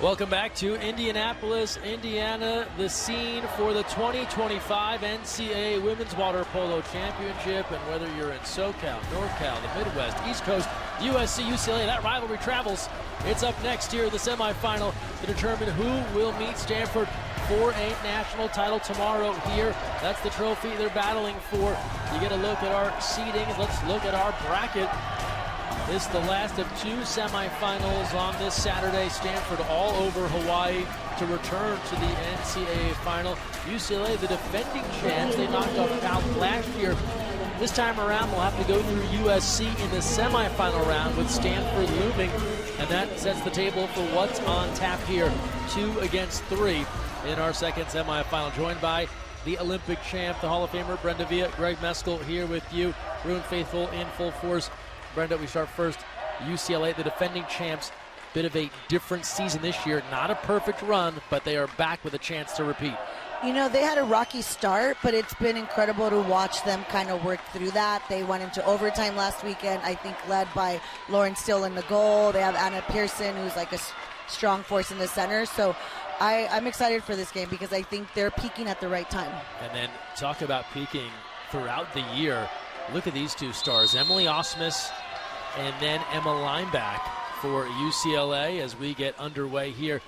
Welcome back to Indianapolis, Indiana, the scene for the 2025 NCAA Women's Water Polo Championship. And whether you're in SoCal, NorCal, the Midwest, East Coast, USC, UCLA, that rivalry travels. It's up next here in the semifinal to determine who will meet Stanford for a national title tomorrow here. That's the trophy they're battling for. You get a look at our seedings. Let's look at our bracket. This is the last of two semifinals on this Saturday. Stanford all over Hawaii to return to the NCAA final. UCLA, the defending champs, they knocked off Cal last year. This time around, we'll have to go through USC in the semifinal round with Stanford looming, and that sets the table for what's on tap here. 2 against 3 in our second semifinal. Joined by the Olympic champ, the Hall of Famer Brenda Villa, Greg Meskel here with you. Bruin faithful in full force. Brenda, we start first. UCLA, the defending champs, bit of a different season this year. Not a perfect run, but they are back with a chance to repeat. You know, they had a rocky start, but it's been incredible to watch them kind of work through that. They went into overtime last weekend, I think led by Lauren Steele in the goal. They have Anna Pearson, who's like a strong force in the center. So I'm excited for this game because I think they're peaking at the right time. And then talk about peaking throughout the year. Look at these two stars, Emily Osmus and then Emma Lineback for UCLA as we get underway here.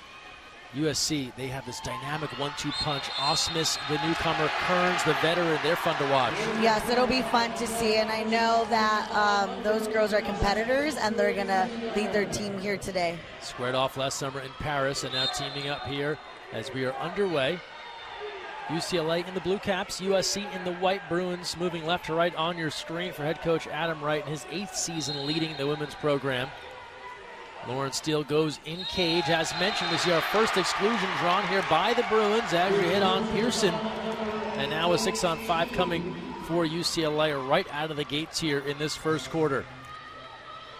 USC, they have this dynamic 1-2 punch. Osmus, the newcomer, Kearns, the veteran, they're fun to watch. Yes, it'll be fun to see, and I know that those girls are competitors, and they're going to lead their team here today. Squared off last summer in Paris, and now teaming up here as we are underway. UCLA in the blue caps, USC in the white. Bruins moving left to right on your screen for head coach Adam Wright in his 8th season leading the women's program. Lauren Steele goes in cage. As mentioned, we see our first exclusion drawn here by the Bruins as we hit on Pearson. And now a 6-on-5 coming for UCLA right out of the gates here in this first quarter.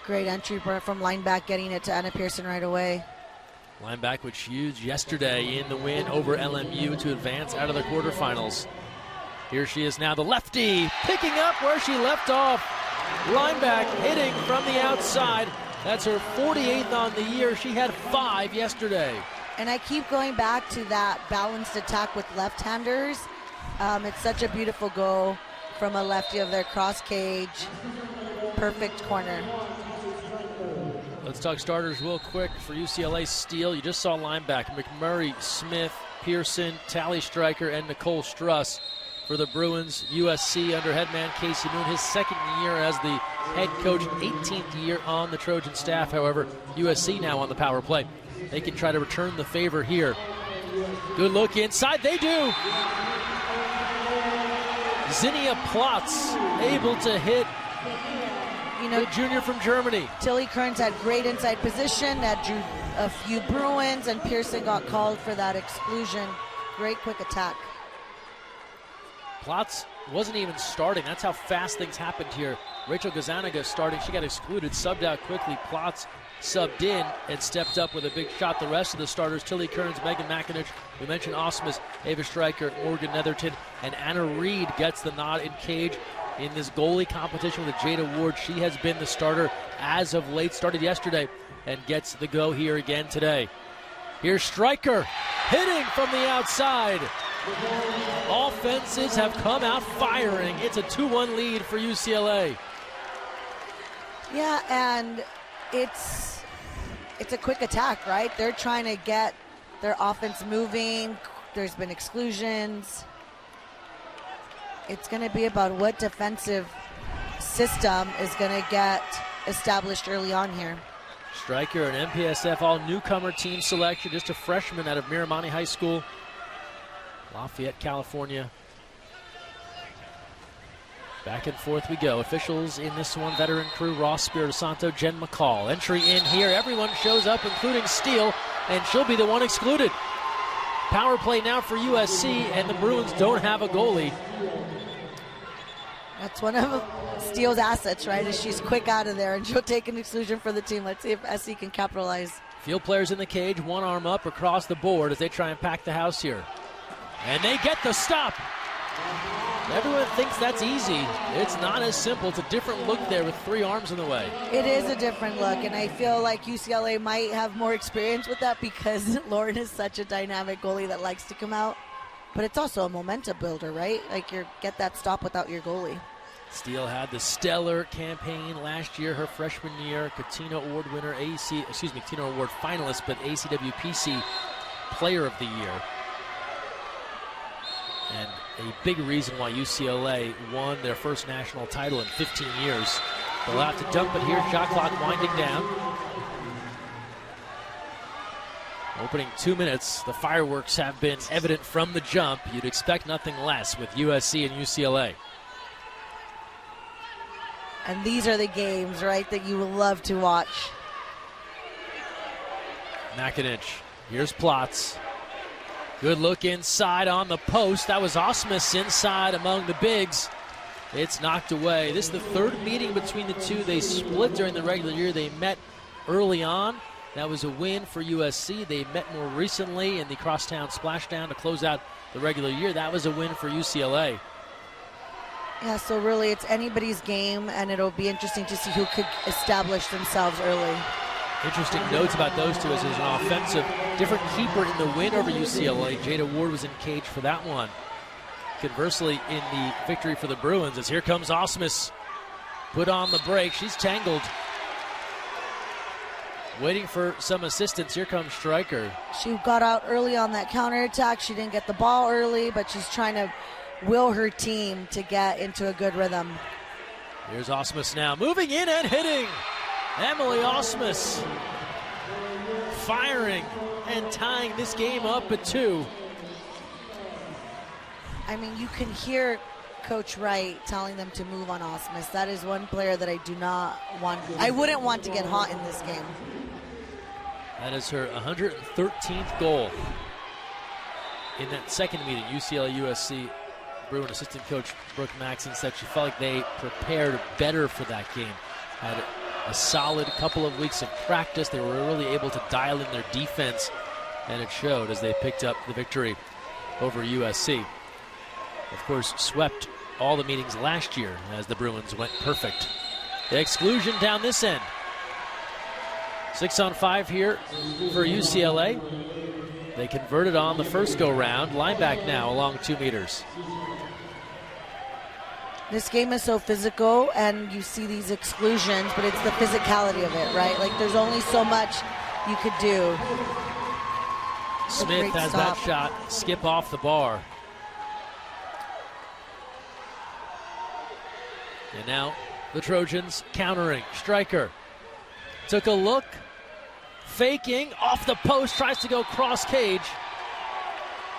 Great entry from Lineback, getting it to Anna Pearson right away. Lineback, which used yesterday in the win over LMU to advance out of the quarterfinals. Here she is now, the lefty, picking up where she left off. Lineback hitting from the outside. That's her 48th on the year. She had 5 yesterday. And I keep going back to that balanced attack with left-handers. It's such a beautiful goal from a lefty of their cross cage. Perfect corner. Let's talk starters real quick for UCLA. Steele, you just saw Lineback, McMurray, Smith, Pearson, Tally Stryker, and Nicole Struss. For the Bruins, USC under head man Casey Moon, his second year as the head coach, 18th year on the Trojan staff. However, USC now on the power play. They can try to return the favor here. Good look inside, they do! Zinnia Plotz able to hit. You know, the junior from Germany. Tilly Kearns had great inside position, that drew a few Bruins, and Pearson got called for that exclusion. Great quick attack. Plotz wasn't even starting. That's how fast things happened here. Rachel Gazanaga starting. She got excluded, subbed out quickly. Plotz subbed in and stepped up with a big shot. The rest of the starters, Tilly Kearns, Megan McInich, we mentioned Osmus, Ava Stryker, Morgan Netherton, and Anna Reed gets the nod in cage in this goalie competition with Jada Ward. She has been the starter as of late, started yesterday, and gets the go here again today. Here's Stryker hitting from the outside. Offenses have come out firing. It's a 2-1 lead for UCLA. Yeah, and it's a quick attack, right? They're trying to get their offense moving. There's been exclusions. It's going to be about what defensive system is going to get established early on here. Stryker, an MPSF all-newcomer team selection, just a freshman out of Miramani High School, Lafayette, California. Back and forth we go. Officials in this one, veteran crew, Ross Spirito Santo, Jen McCall. Entry in here, everyone shows up, including Steele, and she'll be the one excluded. Power play now for USC, and the Bruins don't have a goalie. That's one of Steele's assets, right? Is she's quick out of there, and she'll take an exclusion for the team. Let's see if SC can capitalize. Field players in the cage, one arm up across the board as they try and pack the house here. And they get the stop. Everyone thinks that's easy. It's not as simple. It's a different look there with 3 arms in the way. It is a different look, and I feel like UCLA might have more experience with that because Lauren is such a dynamic goalie that likes to come out. But it's also a momentum builder, right? Like, you get that stop without your goalie. Steele had the stellar campaign last year, her freshman year. Katina Award winner, Katina Award finalist, but ACWPC Player of the Year. And a big reason why UCLA won their first national title in 15 years. They'll have to dump it here. Shot clock winding down. Opening 2 minutes, the fireworks have been evident from the jump. You'd expect nothing less with USC and UCLA. And these are the games, right, that you will love to watch. Makinich, here's Plotz. Good look inside on the post. That was Osmus inside among the bigs. It's knocked away. This is the third meeting between the two. They split during the regular year. They met early on. That was a win for USC. They met more recently in the crosstown splashdown to close out the regular year. That was a win for UCLA. Yeah, so really it's anybody's game, and it'll be interesting to see who could establish themselves early. Interesting notes about those two as there's an offensive different keeper in the win over UCLA. Jada Ward was in cage for that one. Conversely, in the victory for the Bruins, as here comes Osmus. Put on the break. She's tangled. Waiting for some assistance. Here comes Stryker. She got out early on that counterattack. She didn't get the ball early, but she's trying to will her team to get into a good rhythm. Here's Osmus now, moving in and hitting. Emily Osmus firing and tying this game up at 2. I mean, you can hear Coach Wright telling them to move on Osmus. That is one player that I do not want. I wouldn't want to get hot in this game. That is her 113th goal in that second meeting. UCLA-USC Bruin assistant coach Brooke Maxson said she felt like they prepared better for that game. Had a solid couple of weeks of practice. They were really able to dial in their defense, and it showed as they picked up the victory over USC. Of course, swept all the meetings last year as the Bruins went perfect. The exclusion down this end. 6-on-5 here for UCLA. They converted on the first go-round. Line back now along 2 meters. This game is so physical, and you see these exclusions, but it's the physicality of it, right? Like, there's only so much you could do. Smith has that shot skip off the bar. And now the Trojans countering. Stryker took a look, faking, off the post, tries to go cross cage.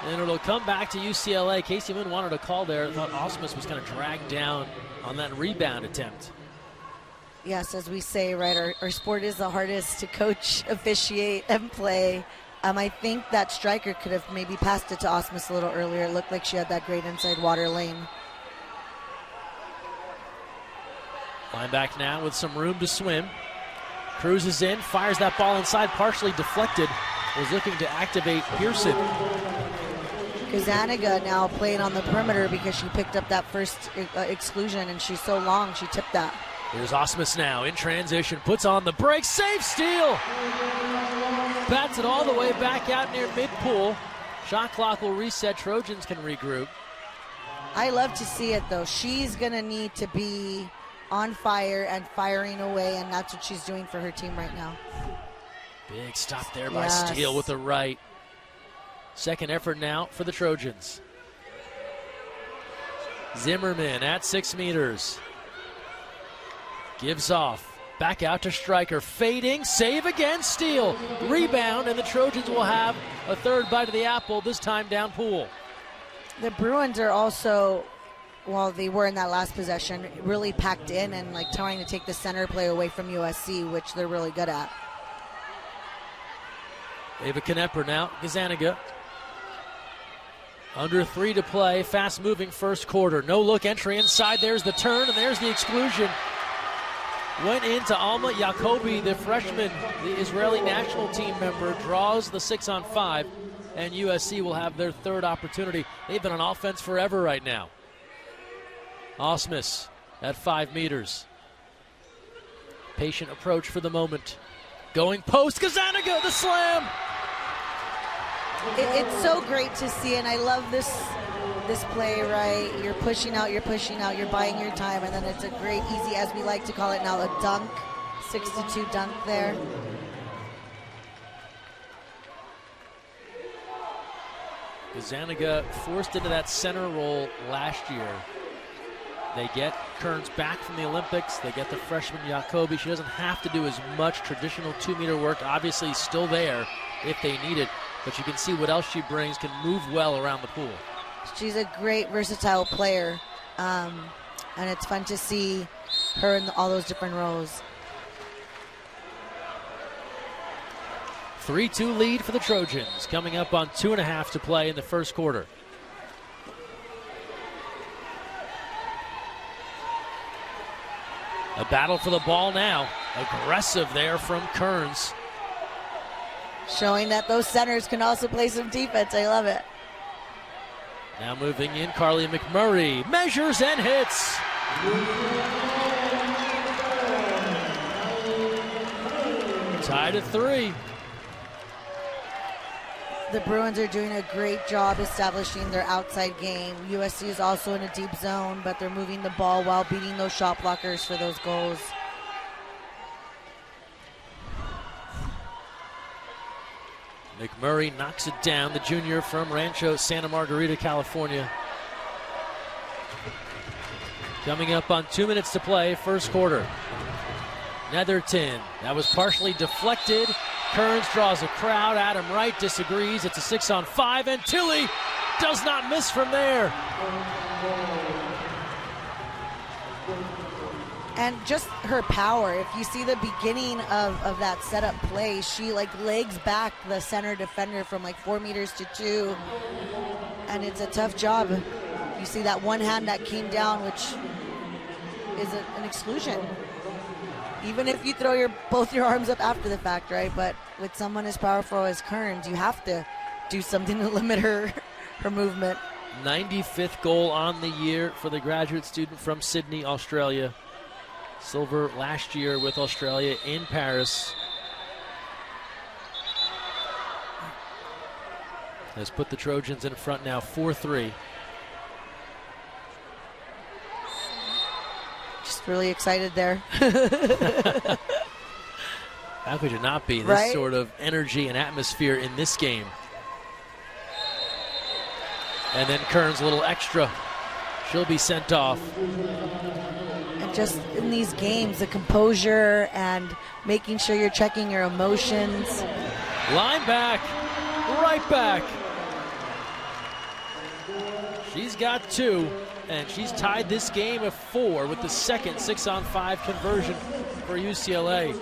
And it'll come back to UCLA. Casey Moon wanted a call there. Thought Osmus was kind of dragged down on that rebound attempt. Yes, as we say, right, our sport is the hardest to coach, officiate, and play. I think that Stryker could have maybe passed it to Osmus a little earlier. It looked like she had that great inside water lane. Line back now with some room to swim. Cruises in, fires that ball inside, partially deflected. Was looking to activate Pearson. Kazaniga now playing on the perimeter because she picked up that first exclusion, and she's so long, she tipped that. Here's Osmus now in transition, puts on the break, save, steal! Bats it all the way back out near mid-pool. Shot clock will reset, Trojans can regroup. I love to see it, though. She's going to need to be on fire and firing away, and that's what she's doing for her team right now. Big stop there by Steele with the right. Second effort now for the Trojans. Zimmerman at 6 meters. Gives off. Back out to Stryker. Fading. Save again. Steele. Rebound, and the Trojans will have a third bite of the apple, this time down pool. The Bruins are also, well, they were in that last possession, really packed in and like trying to take the center play away from USC, which they're really good at. Ava Knepper now. Gazaniga. Under 3 to play. Fast-moving first quarter. No-look entry inside. There's the turn, and there's the exclusion. Went into Alma Yacobi, the freshman, the Israeli national team member, draws the 6-on-5. and USC will have their third opportunity. They've been on offense forever right now. Osmus at 5 meters. Patient approach for the moment. Going post, Gazzaniga, the slam! It's so great to see, and I love this play, right? You're pushing out, you're buying your time, and then it's a great, easy, as we like to call it now, a dunk, 6-2 dunk there. Gazzaniga forced into that center role last year. They get Kearns back from the Olympics. They get the freshman Jacoby. She doesn't have to do as much traditional 2-meter work. Obviously still there if they need it, but you can see what else she brings, can move well around the pool. She's a great, versatile player, and it's fun to see her in all those different roles. 3-2 lead for the Trojans, coming up on 2.5 to play in the first quarter. A battle for the ball now. Aggressive there from Kearns. Showing that those centers can also play some defense. I love it. Now moving in, Carly McMurray measures and hits. Tied at 3. The Bruins are doing a great job establishing their outside game. USC is also in a deep zone, but they're moving the ball while beating those shot blockers for those goals. McMurray knocks it down, the junior from Rancho Santa Margarita, California. Coming up on 2 minutes to play, first quarter. Netherton, that was partially deflected. Kearns draws a crowd. Adam Wright disagrees. It's a 6-on-5, and Tilly does not miss from there. And just her power. If you see the beginning of that setup play, she legs back the center defender from 4 meters to 2. And it's a tough job. You see that one hand that came down, which is an exclusion. Even if you throw both your arms up after the fact, right? But with someone as powerful as Kearns, you have to do something to limit her movement. 95th goal on the year for the graduate student from Sydney, Australia. Silver last year with Australia in Paris. Has put the Trojans in front now, 4-3. Just really excited there. How could you not be? This right? Sort of energy and atmosphere in this game. And then Kearns a little extra. She'll be sent off. And just in these games, the composure and making sure you're checking your emotions. Line back, right back. She's got 2, and she's tied this game at 4 with the second 6-on-5 conversion for UCLA.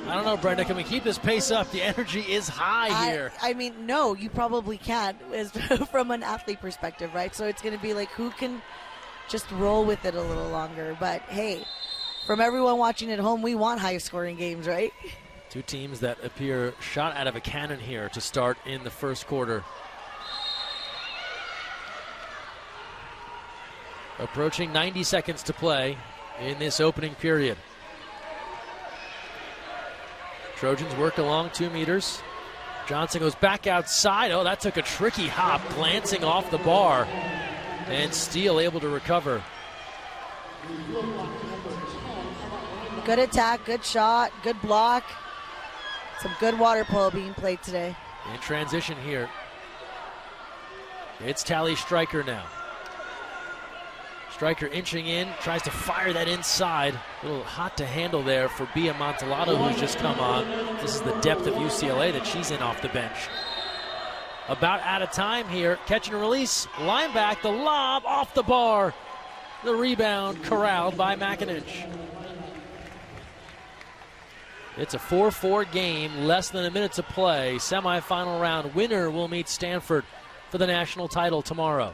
I don't know, Brenda, can we keep this pace up? The energy is high here. I mean, no, you probably can't from an athlete perspective, right? So it's going to be who can just roll with it a little longer. But, hey, from everyone watching at home, we want high-scoring games, right? 2 teams that appear shot out of a cannon here to start in the first quarter. Approaching 90 seconds to play in this opening period. Trojans work along 2 meters. Johnson goes back outside. Oh, that took a tricky hop, glancing off the bar. And Steele able to recover. Good attack, good shot, good block. Some good water polo being played today. In transition here. It's Tally Stryker now. Stryker inching in, tries to fire that inside. A little hot to handle there for Bia Montelato, who's just come on. This is the depth of UCLA that she's in off the bench. About out of time here. Catch and release. Line back, the lob off the bar. The rebound corralled by McInich. It's a 4-4 game, less than a minute to play. Semifinal round winner will meet Stanford for the national title tomorrow.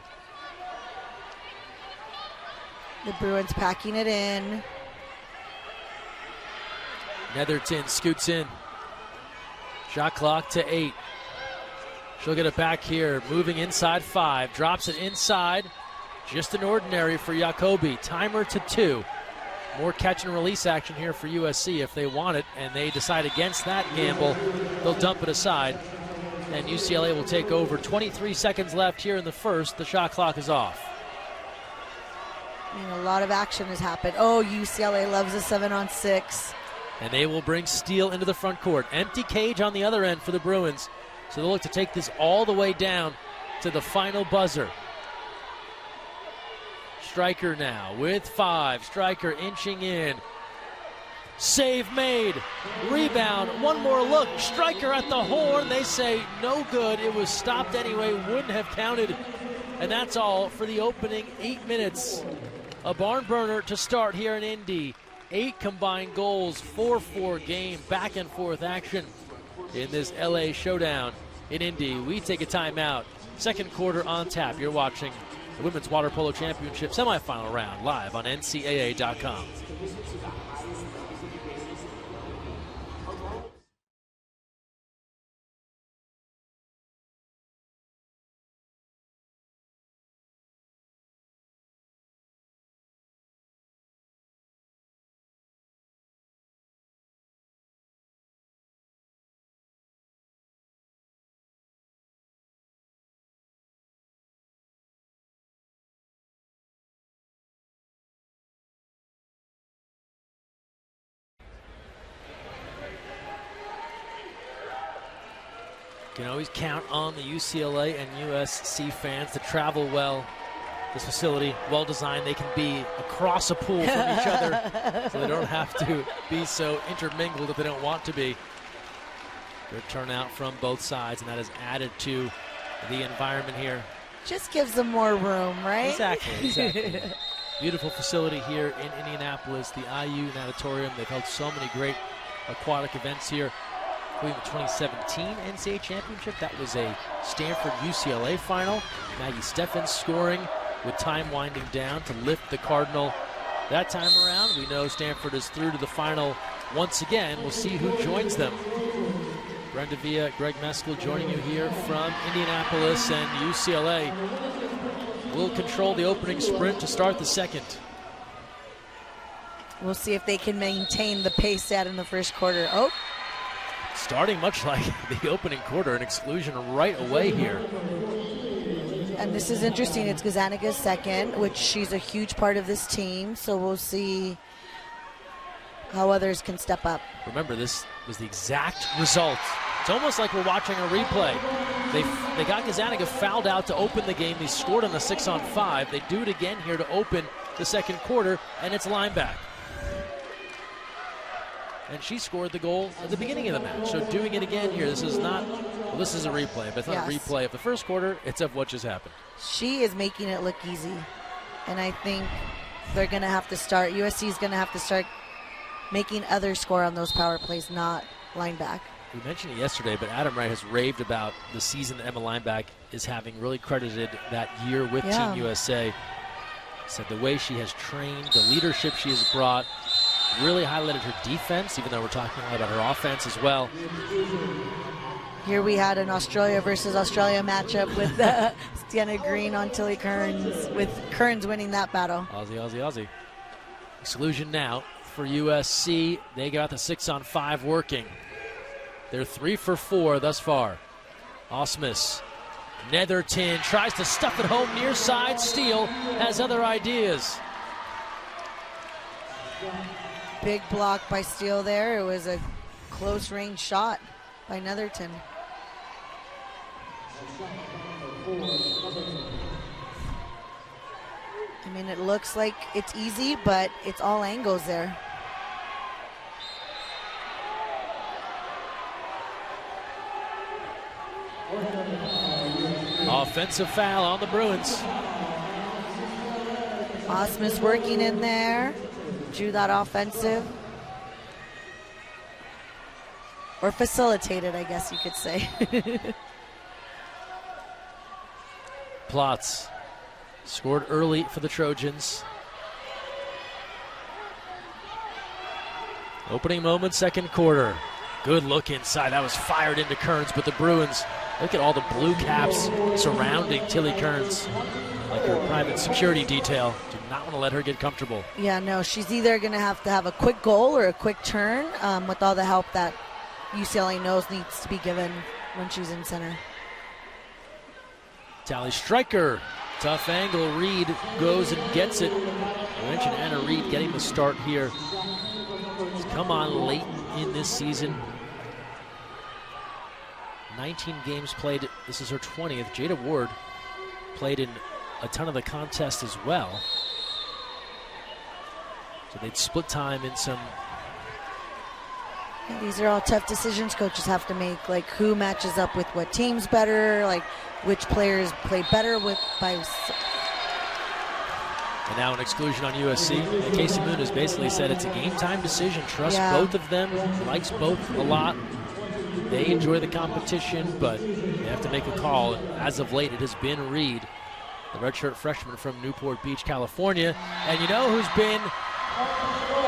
The Bruins packing it in. Netherton scoots in. Shot clock to 8. She'll get it back here, moving inside 5. Drops it inside. Just an ordinary for Jacobi. Timer to 2. More catch and release action here for USC if they want it, and they decide against that gamble. They'll dump it aside, and UCLA will take over. 23 seconds left here in the first. The shot clock is off. I mean, a lot of action has happened. Oh, UCLA loves a 7-on-6. And they will bring Steele into the front court. Empty cage on the other end for the Bruins. So they'll look to take this all the way down to the final buzzer. Stryker now with 5. Stryker inching in. Save made. Rebound. One more look. Stryker at the horn. They say no good. It was stopped anyway. Wouldn't have counted. And that's all for the opening 8 minutes. A barn burner to start here in Indy. 8 combined goals, 4-4 game, back and forth action in this LA showdown in Indy. We take a timeout. Second quarter on tap. You're watching the Women's Water Polo Championship semifinal round live on NCAA.com. You can always count on the UCLA and USC fans to travel well. This facility, well designed, they can be across a pool from each other, so they don't have to be so intermingled if they don't want to be. Good turnout from both sides, and that has added to the environment here. Just gives them more room, right? Exactly. Beautiful facility here in Indianapolis, the IU Natatorium. They've held so many great aquatic events here. The 2017 NCAA championship, that was a Stanford-UCLA final. Maggie Steffens scoring with time winding down to lift the Cardinal. That time around, we know Stanford is through to the final once again. We'll see who joins them. Brenda Villa, Greg Meskel joining you here from Indianapolis, and UCLA will control the opening sprint to start the second. We'll see if they can maintain the pace set in the first quarter. Oh. Starting much like the opening quarter, an exclusion right away here. And this is interesting. It's Gazaniga's second, which she's a huge part of this team. So we'll see how others can step up. Remember, this was the exact result. It's almost like we're watching a replay. They got Gazaniga fouled out to open the game. They scored on the 6-on-5. They do it again here to open the second quarter, and it's line back. And she scored the goal at the beginning of the match. So doing it again here, this is not, well, this is a replay, but it's not a replay of the first quarter, it's of what just happened. She is making it look easy. And I think they're going to have to start, USC is going to have to start making others score on those power plays, not line back. We mentioned it yesterday, but Adam Wright has raved about the season that Emma Lineback is having, really credited that year with Team USA. Said the way she has trained, the leadership she has brought, really highlighted her defense, even though we're talking a lot about her offense as well. Here we had an Australia versus Australia matchup with Stiana Green on Tilly Kearns, with Kearns winning that battle. Aussie. Exclusion now for USC. They got the 6-on-5 working. They're 3 for 4 thus far. Osmus, Netherton tries to stuff it home near side. Steele has other ideas. Big block by Steele there. It was a close range shot by Netherton. I mean, it looks like it's easy, but it's all angles there. Offensive foul on the Bruins. Osmus working in there. Drew that offensive. Or facilitated, I guess you could say. Plotz scored early for the Trojans. Opening moment, second quarter. Good look inside. That was fired into Kearns, but the Bruins Look at all the blue caps surrounding Tilly Kearns, like her private security detail. Do not want to let her get comfortable. Yeah, no, she's either going to have a quick goal or a quick turn with all the help that UCLA knows needs to be given when she's in center. Tally striker, tough angle. Reed goes and gets it. I mentioned Anna Reed getting the start here. She's come on late in this season. 19 games played. This is her 20th. Jada Ward played in a ton of the contest as well. So they'd split time in some. Yeah, these are all tough decisions coaches have to make, like who matches up with what teams better, like which players play better with by. And now an exclusion on USC. And Casey Moon has basically said it's a game time decision. Trust both of them, likes both a lot. They enjoy the competition, but they have to make a call. And as of late, it has been Reed, the redshirt freshman from Newport Beach, California. And you know who's been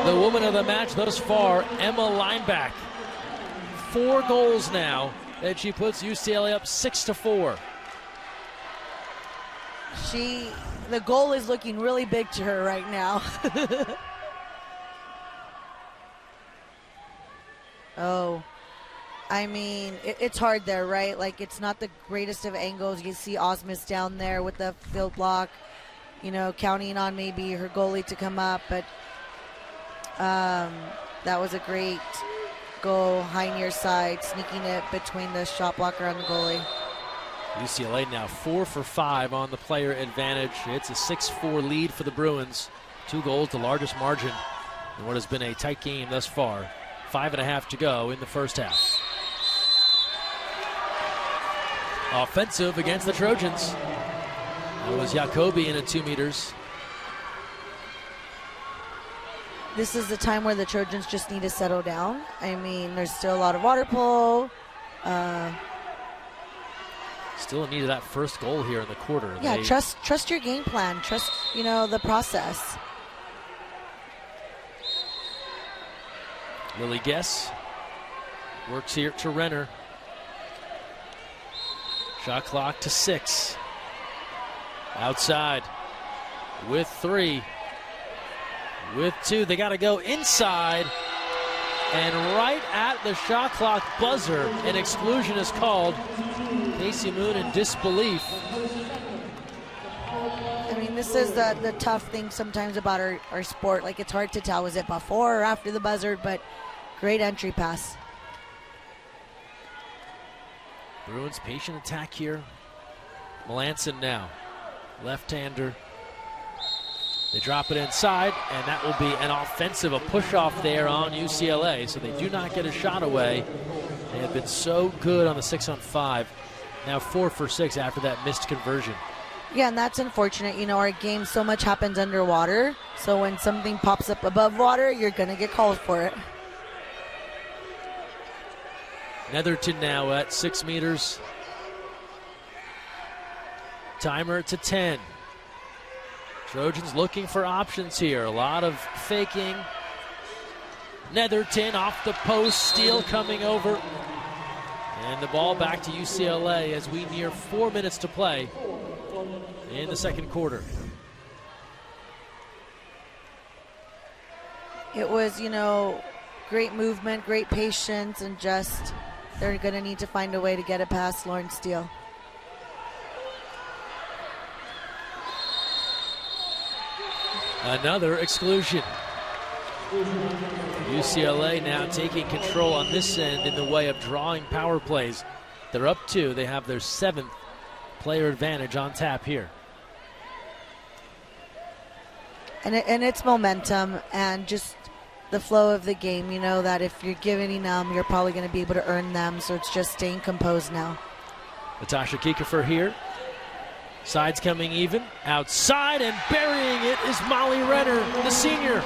the woman of the match thus far? Emma Lineback. 4 goals now, and she puts UCLA up 6-4. The goal is looking really big to her right now. Oh. I mean, it's hard there, right? Like, it's not the greatest of angles. You see Osmus down there with the field block, you know, counting on maybe her goalie to come up. But that was a great goal, high near side, sneaking it between the shot blocker and the goalie. UCLA now 4 for 5 on the player advantage. It's a 6-4 lead for the Bruins. 2 goals, the largest margin in what has been a tight game thus far. 5.5 to go in the first half. Offensive against the Trojans. That was Jacobi in at 2 meters. This is the time where the Trojans just need to settle down. I mean, there's still a lot of water polo. Still in need of that first goal here in the quarter. Yeah, trust your game plan. Trust, you know, the process. Lily Guess works here to Renner. Shot clock to 6. Outside with 3. With 2. They got to go inside. And right at the shot clock buzzer, an exclusion is called. Casey Moon in disbelief. I mean, this is the tough thing sometimes about our sport. Like, it's hard to tell, was it before or after the buzzer, but great entry pass. Bruins patient attack here. Melanson now, left-hander. They drop it inside, and that will be an offensive, a push-off there on UCLA, so they do not get a shot away. They have been so good on the 6-on-5. Now 4 for 6 after that missed conversion. Yeah, and that's unfortunate. You know, our game, so much happens underwater, so when something pops up above water, you're going to get called for it. Netherton now at 6 meters. Timer to 10. Trojans looking for options here. A lot of faking. Netherton off the post, steal coming over. And the ball back to UCLA as we near 4 minutes to play in the second quarter. It was, you know, great movement, great patience, and just they're going to need to find a way to get it past Lauren Steele. Another exclusion. UCLA now taking control on this end in the way of drawing power plays. They're up 2. They have their 7th player advantage on tap here. And it's momentum and just the flow of the game. You know that if you're giving them, you're probably going to be able to earn them. So it's just staying composed now. Natasha Kiekefer here. Sides coming even. Outside and burying it is Molly Renner, the senior.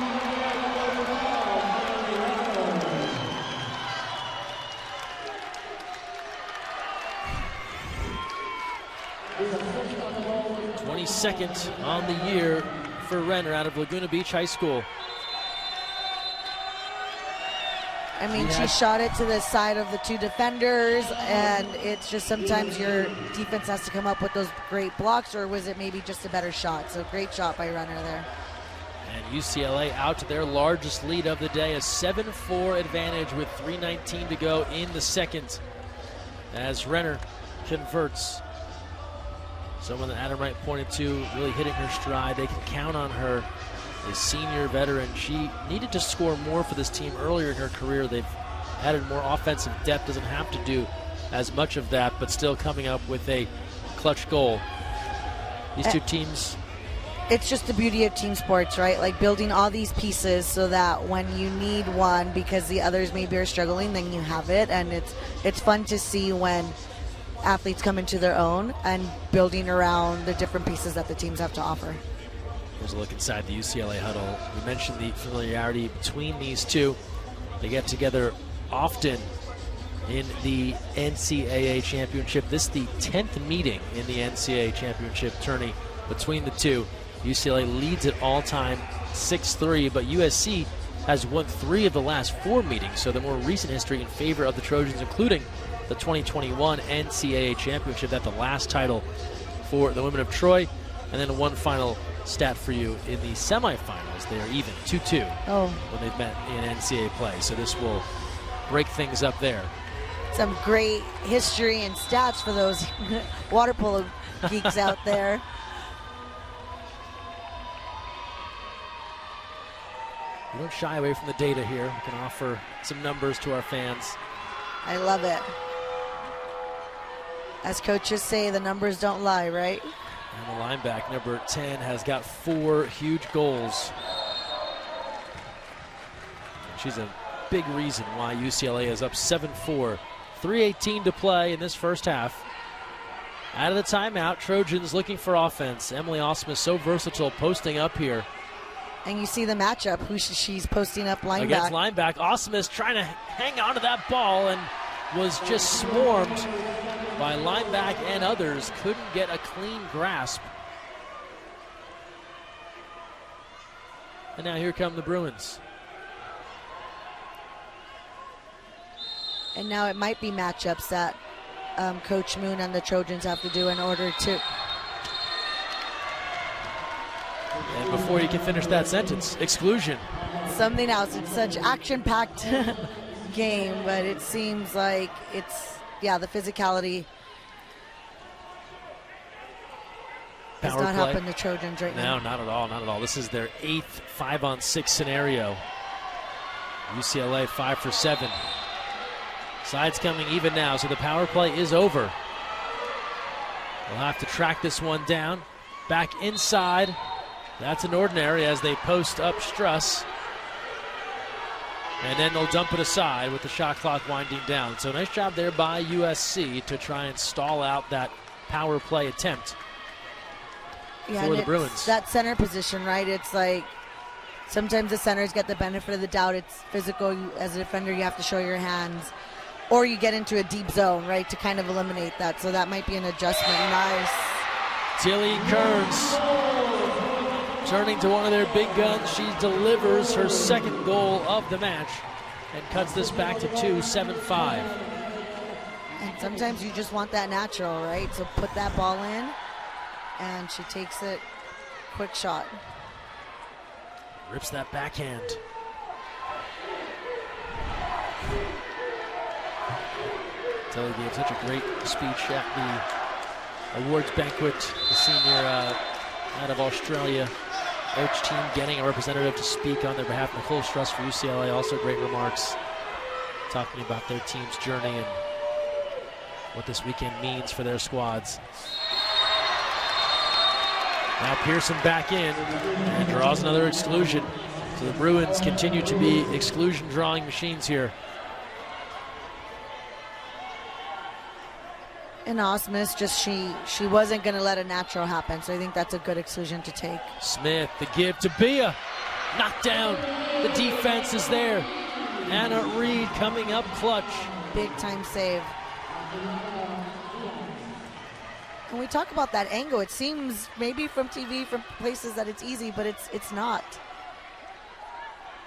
'22nd on the year for Renner out of Laguna Beach High School. I mean, she shot it to the side of the two defenders, and it's just sometimes your defense has to come up with those great blocks, or was it maybe just a better shot? So great shot by Renner there. And UCLA out to their largest lead of the day, a 7-4 advantage with 3:19 to go in the second, as Renner converts. Someone that Adam Wright pointed to really hitting her stride. They can count on her. A senior veteran. She needed to score more for this team earlier in her career. They've added more offensive depth, doesn't have to do as much of that, but still coming up with a clutch goal. These two teams. It's just the beauty of team sports, right? Like building all these pieces so that when you need one because the others maybe are struggling, then you have it. And it's fun to see when athletes come into their own and building around the different pieces that the teams have to offer. Here's a look inside the UCLA huddle. We mentioned the familiarity between these two. They get together often in the NCAA championship. This is the 10th meeting in the NCAA championship tourney between the two. UCLA leads it all time 6-3, but USC has won 3 of the last 4 meetings, so the more recent history in favor of the Trojans, including the 2021 NCAA championship. That's the last title for the women of Troy. And then one final stat for you. In the semifinals, they are even 2-2 when they've met in NCAA play. So this will break things up there. Some great history and stats for those water polo geeks out there. We don't shy away from the data here. We can offer some numbers to our fans. I love it. As coaches say, the numbers don't lie, right? And the linebacker, number 10, has got 4 huge goals. And she's a big reason why UCLA is up 7-4. 3:18 to play in this first half. Out of the timeout, Trojans looking for offense. Emily Osmus, so versatile, posting up here. And you see the matchup, who she's posting up linebacker. Against linebacker, Osmus trying to hang on to that ball and was just swarmed by linebacker and others. Couldn't get a clean grasp. And now here come the Bruins. And now it might be matchups that Coach Moon and the Trojans have to do in order to... And before you can finish that sentence, exclusion. Something else. It's such action-packed game, but it seems like it's, the physicality does not helping the Trojans right now. No, not at all, not at all. This is their 8th 5-on-6 scenario. UCLA 5 for 7. Sides coming even now, so the power play is over. We'll have to track this one down. Back inside. That's an ordinary as they post up Struss. And then they'll dump it aside with the shot clock winding down. So nice job there by USC to try and stall out that power play attempt for the Bruins. That center position, right? It's like sometimes the centers get the benefit of the doubt. It's physical. As a defender, you have to show your hands. Or you get into a deep zone, right, to kind of eliminate that. So that might be an adjustment. Nice. Tilly Kearns turning to one of their big guns. She delivers her second goal of the match and cuts this back to 2, 7-5. And sometimes you just want that natural, right? So put that ball in, and she takes it. Quick shot. Rips that backhand. Tilly gave such a great speech at the awards banquet. The senior out of Australia coach team getting a representative to speak on their behalf. Nicole Struss for UCLA, also great remarks, talking about their team's journey and what this weekend means for their squads. Now Pearson back in and draws another exclusion. So the Bruins continue to be exclusion drawing machines here. And Osmus, just she wasn't going to let a natural happen, so I think that's a good exclusion to take. Smith, the give to Bia. Knocked down. The defense is there. Anna Reed coming up clutch. Big time save. When we talk about that angle, it seems maybe from TV, from places that it's easy, but it's not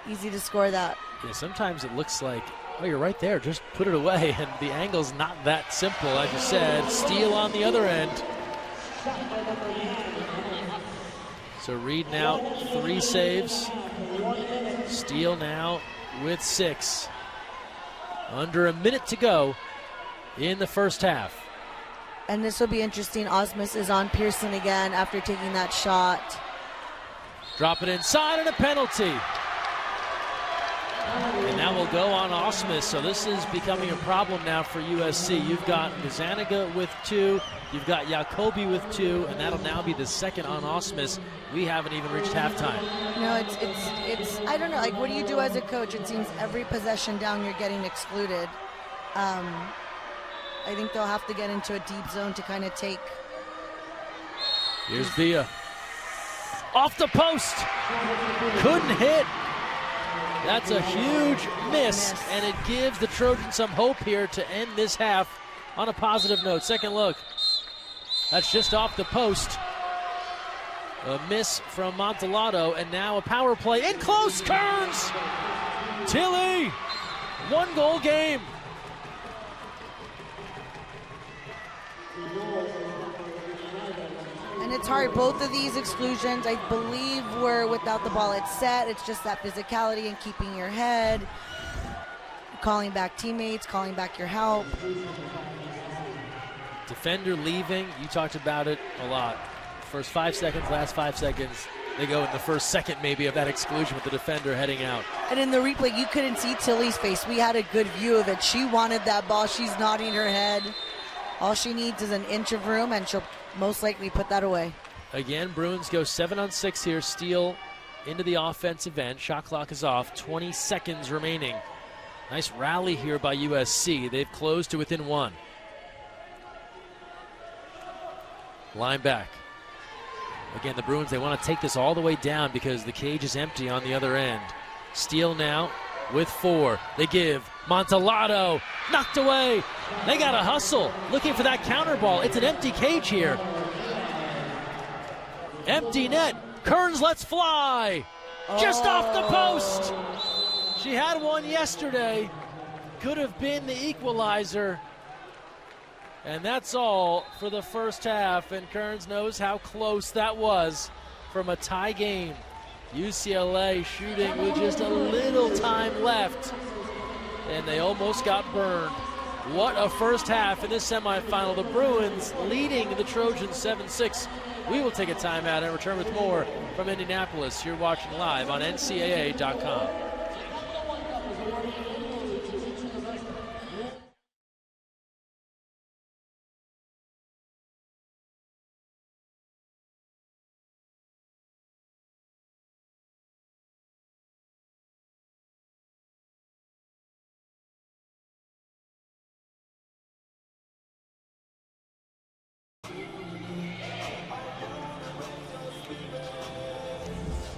easy to score that. Yeah, sometimes it looks like Oh, you're right there. Just put it away. And the angle's not that simple, as you said. Steele on the other end. So Reed now 3 saves. Steele now with 6. Under a minute to go in the first half. And this will be interesting. Osmus is on Pearson again after taking that shot. Drop it inside and a penalty. And that will go on Osmus. So this is becoming a problem now for USC. You've got Gazaniga with 2. You've got Jacoby with 2. And that'll now be the second on Osmus. We haven't even reached halftime. No, it's I don't know. Like, what do you do as a coach? It seems every possession down you're getting excluded. I think they'll have to get into a deep zone to kind of take. Here's Bia. Off the post. Couldn't hit. That's a huge miss, and it gives the Trojans some hope here to end this half on a positive note. Second look. That's just off the post. A miss from Montelato, and now a power play. In close, Kearns! Tilly! 1-goal game. And it's hard. Both of these exclusions, I believe, were without the ball at set. It's just that physicality and keeping your head, calling back teammates, calling back your help. Defender leaving, you talked about it a lot. First 5 seconds, last 5 seconds, they go in the first second maybe of that exclusion with the defender heading out. And in the replay, you couldn't see Tilly's face. We had a good view of it. She wanted that ball. She's nodding her head. All she needs is an inch of room, and she'll most likely put that away. Again, Bruins go 7-on-6 here. Steele into the offensive end. Shot clock is off. 20 seconds remaining. Nice rally here by USC. They've closed to within 1. Line back. Again, the Bruins, they want to take this all the way down because the cage is empty on the other end. Steele now with 4. They give. Montelato knocked away. They got to hustle, looking for that counter ball. It's an empty cage here. Empty net. Kearns lets fly. Just off the post. She had one yesterday. Could have been the equalizer. And that's all for the first half. And Kearns knows how close that was from a tie game. UCLA shooting with just a little time left. And they almost got burned. What a first half in this semifinal. The Bruins leading the Trojans 7-6. We will take a timeout and return with more from Indianapolis. You're watching live on NCAA.com.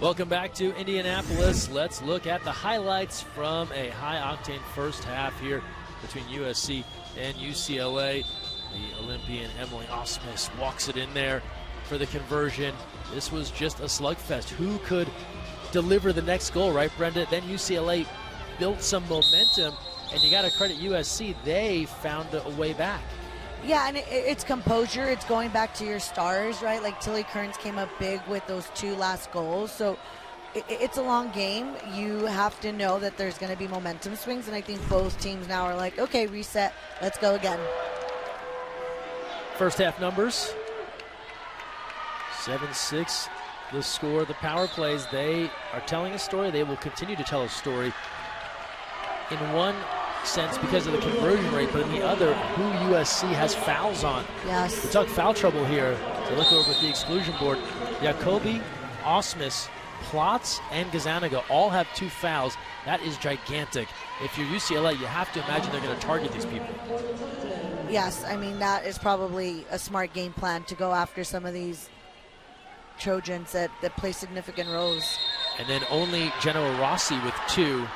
Welcome back to Indianapolis. Let's look at the highlights from a high-octane first half here between USC and UCLA. The Olympian Emily Osmus walks it in there for the conversion. This was just a slugfest. Who could deliver the next goal, right, Brenda? Then UCLA built some momentum, and you got to credit USC. They found a way back. Yeah, and it's composure. It's going back to your stars, right? Like Tilly Kearns came up big with those 2 last goals. So it's a long game. You have to know that there's going to be momentum swings, and I think both teams now are like, okay, reset, let's go again. First half numbers. 7-6 the score. The power plays, they are telling a story. They will continue to tell a story. In one sense because of the conversion rate, but in the other, who USC has fouls on. Yes. We talk foul trouble here. So look over at the exclusion board. Jacoby, Osmus, Plotz, and Gazaniga all have 2 fouls. That is gigantic. If you're UCLA, you have to imagine they're going to target these people. Yes, I mean, that is probably a smart game plan to go after some of these Trojans that play significant roles. And then only Genoa Rossi with 2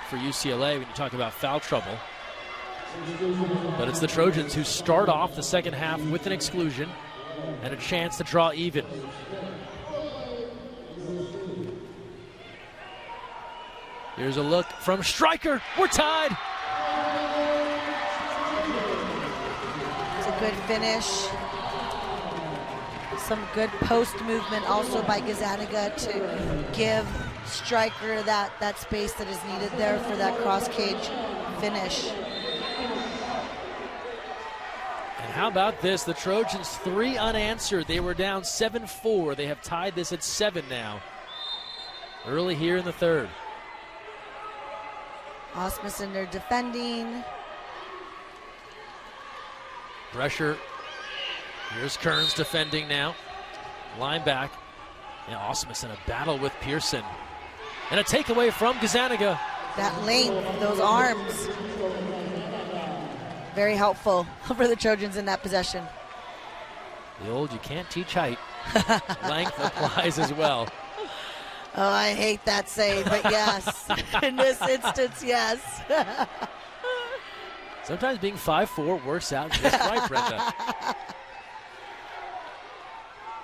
for UCLA when you talk about foul trouble. But it's the Trojans who start off the second half with an exclusion and a chance to draw even. Here's a look from Stryker. We're tied. good finish. Some good post movement also by Gazzaniga to give striker that space that is needed there for that cross cage finish. And how about this? The Trojans 3 unanswered. They were down 7-4. They have tied this at 7 now. Early here in the third. Osmussen, they're defending. Pressure. Here's Kearns defending now. Line back. And Osmussen in a battle with Pearson. And a takeaway from Gazzaniga. That length, those arms. Very helpful for the Trojans in that possession. The old you can't teach height. Length applies as well. Oh, I hate that saying, but yes. In this instance, yes. Sometimes being 5'4" works out just right, Brenda.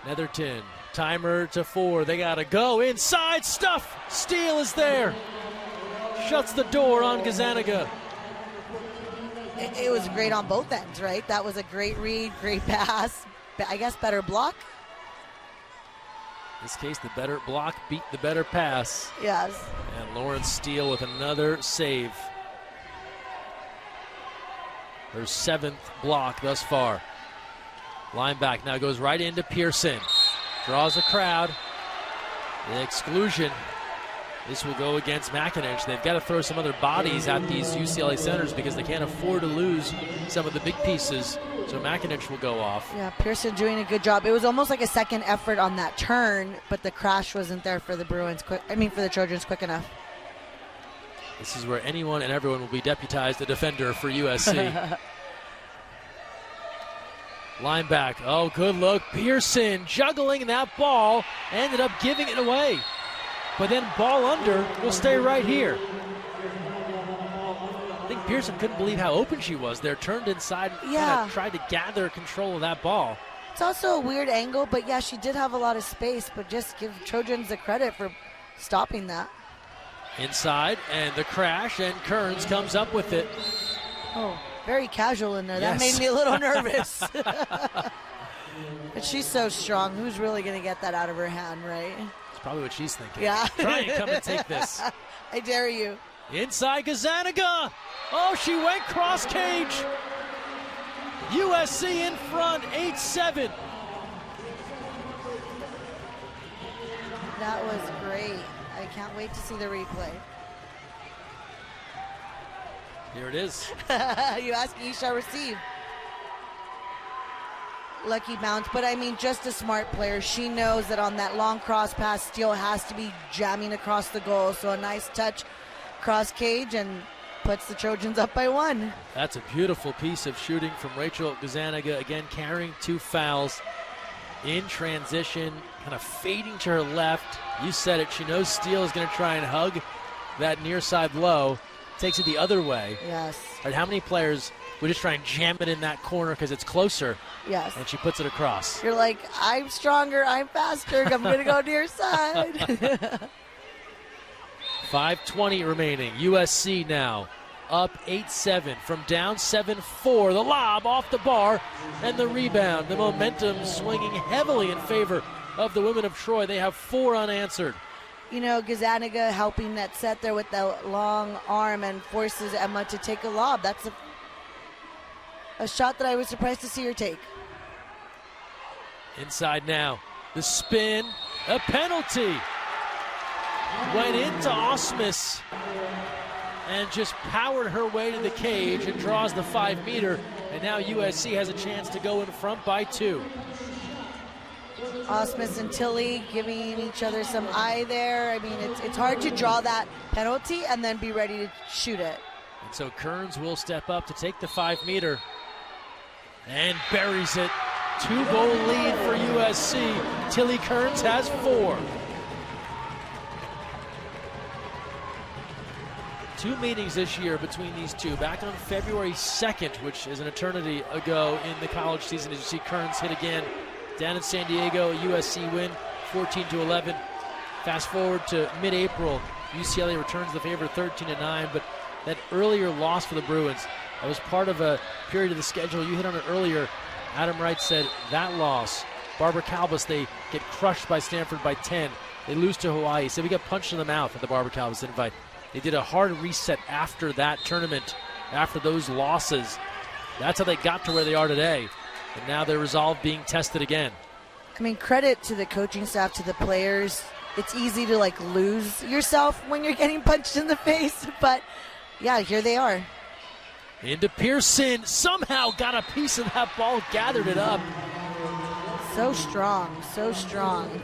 Netherton, timer to 4. They got to go inside. Stuff. Steele is there. Shuts the door on Gazzaniga. It was great on both ends, right? That was a great read, great pass. I guess better block. In this case, the better block beat the better pass. Yes. And Lauren Steele with another save. Her 7th block thus far. Line back now goes right into Pearson. Draws a crowd. The exclusion. This will go against McIntosh. They've got to throw some other bodies at these UCLA centers because they can't afford to lose some of the big pieces. So McIntosh will go off. Yeah, Pearson doing a good job. It was almost like a second effort on that turn, but the crash wasn't there for the for the Trojans quick enough. This is where anyone and everyone will be deputized a defender for USC. Line back. Oh, good look. Pearson juggling that ball. Ended up giving it away. But then ball under will stay right here. I think Pearson couldn't believe how open she was there. Turned inside and kind of tried to gather control of that ball. It's also a weird angle, but yeah, she did have a lot of space, but just give Trojans the credit for stopping that. Inside, and the crash, and Kearns comes up with it. Oh, very casual in there. Yes. That made me a little nervous. But she's so strong. Who's really going to get that out of her hand, right? That's probably what she's thinking. Yeah. Try and come and take this. I dare you. Inside Gazzaniga. Oh, she went cross cage. USC in front, 8-7. That was great. I can't wait to see the replay. Here it is. You ask, you shall receive. Lucky bounce, but I mean, just a smart player. She knows that on that long cross pass, Steele has to be jamming across the goal. So a nice touch, cross cage, and puts the Trojans up by 1. That's a beautiful piece of shooting from Rachel Gazzaniga. Again, carrying 2 fouls in transition, kind of fading to her left. You said it. She knows Steele is going to try and hug that near side low. Takes it the other way. Yes. Right, how many players would just try and jam it in that corner because it's closer? Yes. And she puts it across. You're like, I'm stronger, I'm faster, I'm going to go near side. 5:20 remaining. USC now up 8-7 from down 7-4. The lob off the bar and the rebound. The momentum swinging heavily in favor of the women of Troy. They have 4 unanswered. You know, Gazzaniga helping that set there with the long arm and forces Emma to take a lob. That's a shot that I was surprised to see her take. Inside now. The spin. A penalty. Went into Osmus and just powered her way to the cage and draws the 5-meter. And now USC has a chance to go in front by 2. Osmus and Tilly giving each other some eye there. I mean, it's hard to draw that penalty and then be ready to shoot it. And so Kearns will step up to take the 5-meter and buries it. 2-goal lead for USC. Tilly Kearns has 4. 2 meetings this year between these two. Back on February 2nd, which is an eternity ago in the college season, as you see Kearns hit again down in San Diego. A USC win, 14-11. Fast forward to mid-April, UCLA returns the favor 13-9, but that earlier loss for the Bruins, that was part of a period of the schedule. You hit on it earlier. Adam Wright said that loss. Barbara Calbus, they get crushed by Stanford by 10. They lose to Hawaii. He said we got punched in the mouth at the Barbara Calbus invite. They did a hard reset after that tournament, after those losses. That's how they got to where they are today. And now their resolve being tested again. I mean, credit to the coaching staff, to the players. It's easy to like lose yourself when you're getting punched in the face, but yeah, here they are. Into Pearson, somehow got a piece of that ball, gathered it up. So strong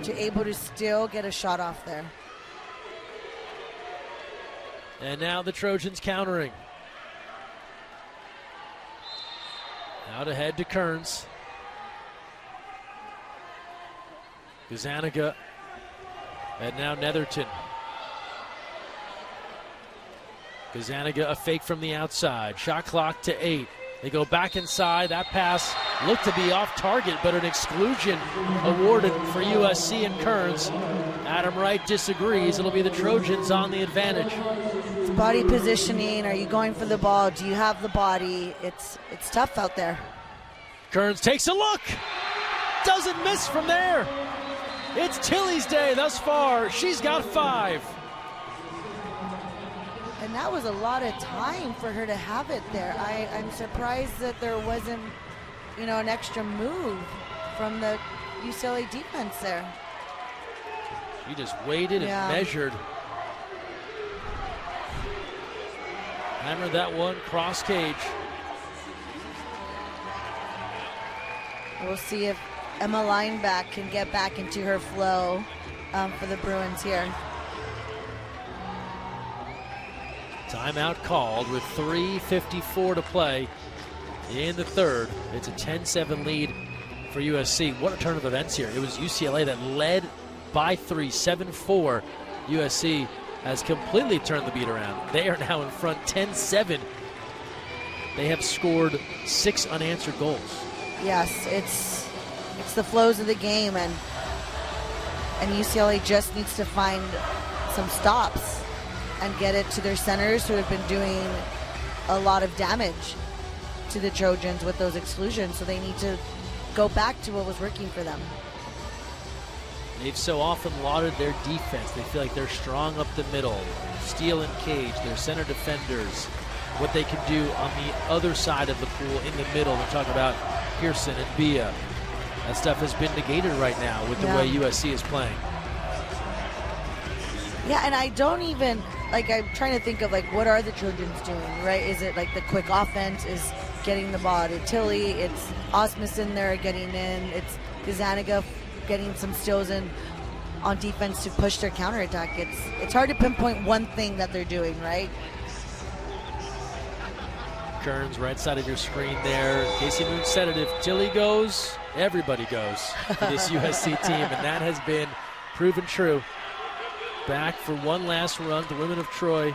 to able to still get a shot off there. And now the Trojans countering. Out ahead to Kearns. Gazaniga, and now Netherton. Gazaniga, a fake from the outside. Shot clock to 8. They go back inside. That pass looked to be off target, but an exclusion awarded for USC and Kearns. Adam Wright disagrees. It'll be the Trojans on the advantage. It's body positioning. Are you going for the ball? Do you have the body? It's tough out there. Kearns takes a look. Doesn't miss from there. It's Tilly's day thus far. She's got 5. And that was a lot of time for her to have it there. I'm surprised that there wasn't, an extra move from the UCLA defense there. He just waited and measured. Hammered that one cross cage. We'll see if Emma Lineback can get back into her flow for the Bruins here. Timeout called with 3:54 to play in the third. It's a 10-7 lead for USC. What a turn of events here. It was UCLA that led by 3, 7-4. USC has completely turned the beat around. They are now in front 10-7. They have scored 6 unanswered goals. Yes, it's the flows of the game, and UCLA just needs to find some stops and get it to their centers, who have been doing a lot of damage to the Trojans with those exclusions. So they need to go back to what was working for them. They've so often lauded their defense. They feel like they're strong up the middle, steal and cage, their center defenders, what they can do on the other side of the pool in the middle. We're talking about Pearson and Bia. That stuff has been negated right now with the way USC is playing. Yeah, and I don't even, I'm trying to think of, what are the Trojans doing, right? Is it, the quick offense is getting the ball to Tilly? It's Osmussen there getting in. It's Gazaniga getting some steals in on defense to push their counterattack. It's hard to pinpoint one thing that they're doing, right? Kearns, right side of your screen there. Casey Moon said it, if Tilly goes, everybody goes for this USC team, and that has been proven true. Back for one last run, the women of Troy.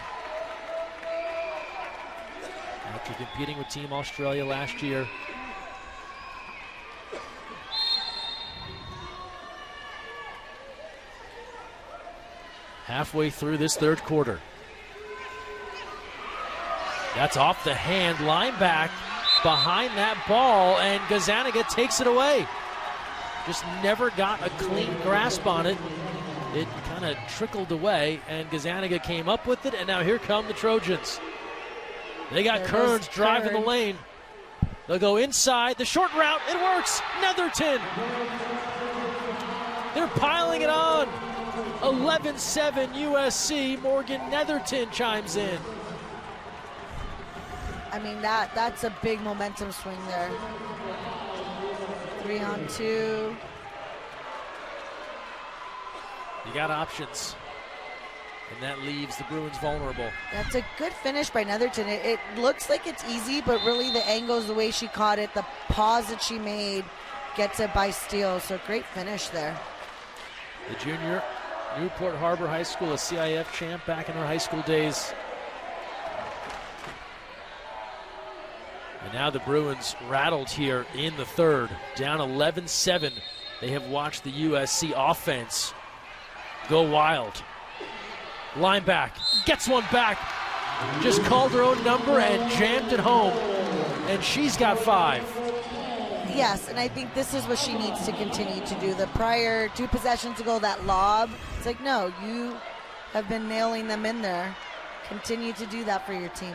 After competing with Team Australia last year. Halfway through this third quarter. That's off the hand, Lineback behind that ball, and Gazaniga takes it away. Just never got a clean grasp on it. It kind of trickled away, and Gazaniga came up with it, and now here come the Trojans. They got Kearns driving the lane. They'll go inside, the short route, it works! Netherton! They're piling it on! 11-7 USC, Morgan Netherton chimes in. I mean, that's a big momentum swing there. 3-on-2. You got options, and that leaves the Bruins vulnerable. That's a good finish by Netherton. It looks like it's easy, but really the angles, the way she caught it, the pause that she made, gets it by steal. So great finish there. The junior, Newport Harbor High School, a CIF champ back in her high school days. And now the Bruins rattled here in the third, down 11-7. They have watched the USC offense go wild. Lineback gets one back. Just called her own number and jammed it home. And she's got 5. Yes, and I think this is what she needs to continue to do. The prior 2 possessions ago, that lob, it's like, no, you have been nailing them in there. Continue to do that for your team.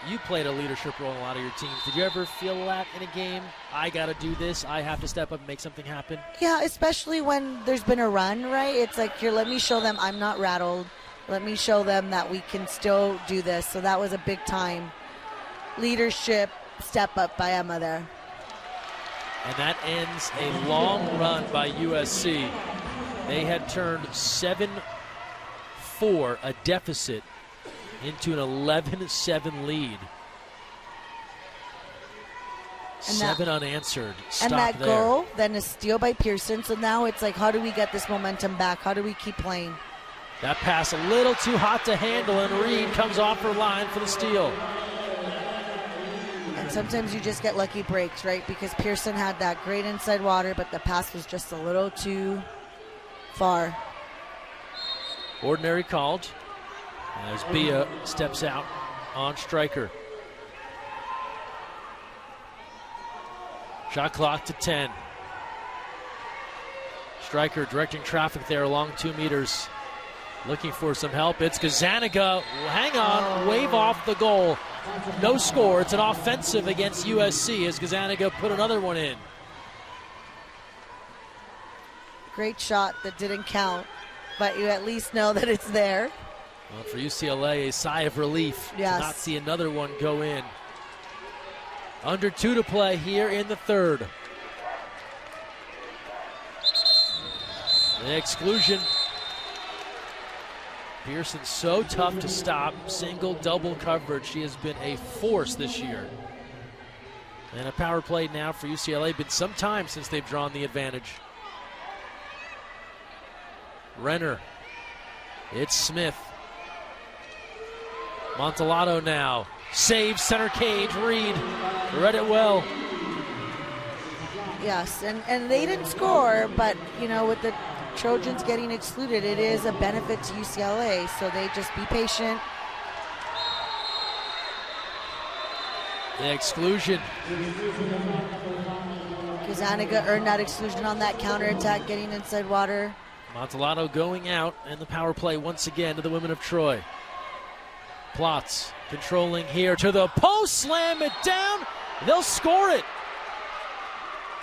You played a leadership role in a lot of your teams. Did you ever feel that in a game? I got to do this. I have to step up and make something happen. Yeah, especially when there's been a run, right? It's like, here, let me show them I'm not rattled. Let me show them that we can still do this. So that was a big time leadership step up by Emma there. And that ends a long run by USC. They had turned 7-4, a deficit, into an 11-7 lead. And 7 unanswered. Stop and that there. goal, then a steal by Pearson. So now it's like, how do we get this momentum back? How do we keep playing? That pass a little too hot to handle, and Reed comes off her line for the steal. And sometimes you just get lucky breaks, right? Because Pearson had that great inside water, but the pass was just a little too far. Ordinary called as Bia steps out on striker. Shot clock to 10. Striker directing traffic there along 2 meters. Looking for some help. It's Gazzaniga. Hang on. Wave off the goal. No score. It's an offensive against USC as Gazzaniga put another one in. Great shot that didn't count, but you at least know that it's there. Well, for UCLA, a sigh of relief to not see another one go in. Under 2 to play here in the third. The exclusion. Pearson so tough to stop. Single, double coverage. She has been a force this year. And a power play now for UCLA. Been some time since they've drawn the advantage. Renner. It's Smith. Montalado now. Saves center cage. Reed read it well. Yes, and they didn't score, but, you know, with the Trojans getting excluded, it is a benefit to UCLA, so they just be patient. The exclusion. Gazzaniga earned that exclusion on that counterattack, getting inside water. Montalado going out, and the power play once again to the women of Troy. Plotz controlling here to the post, slam it down. They'll score it.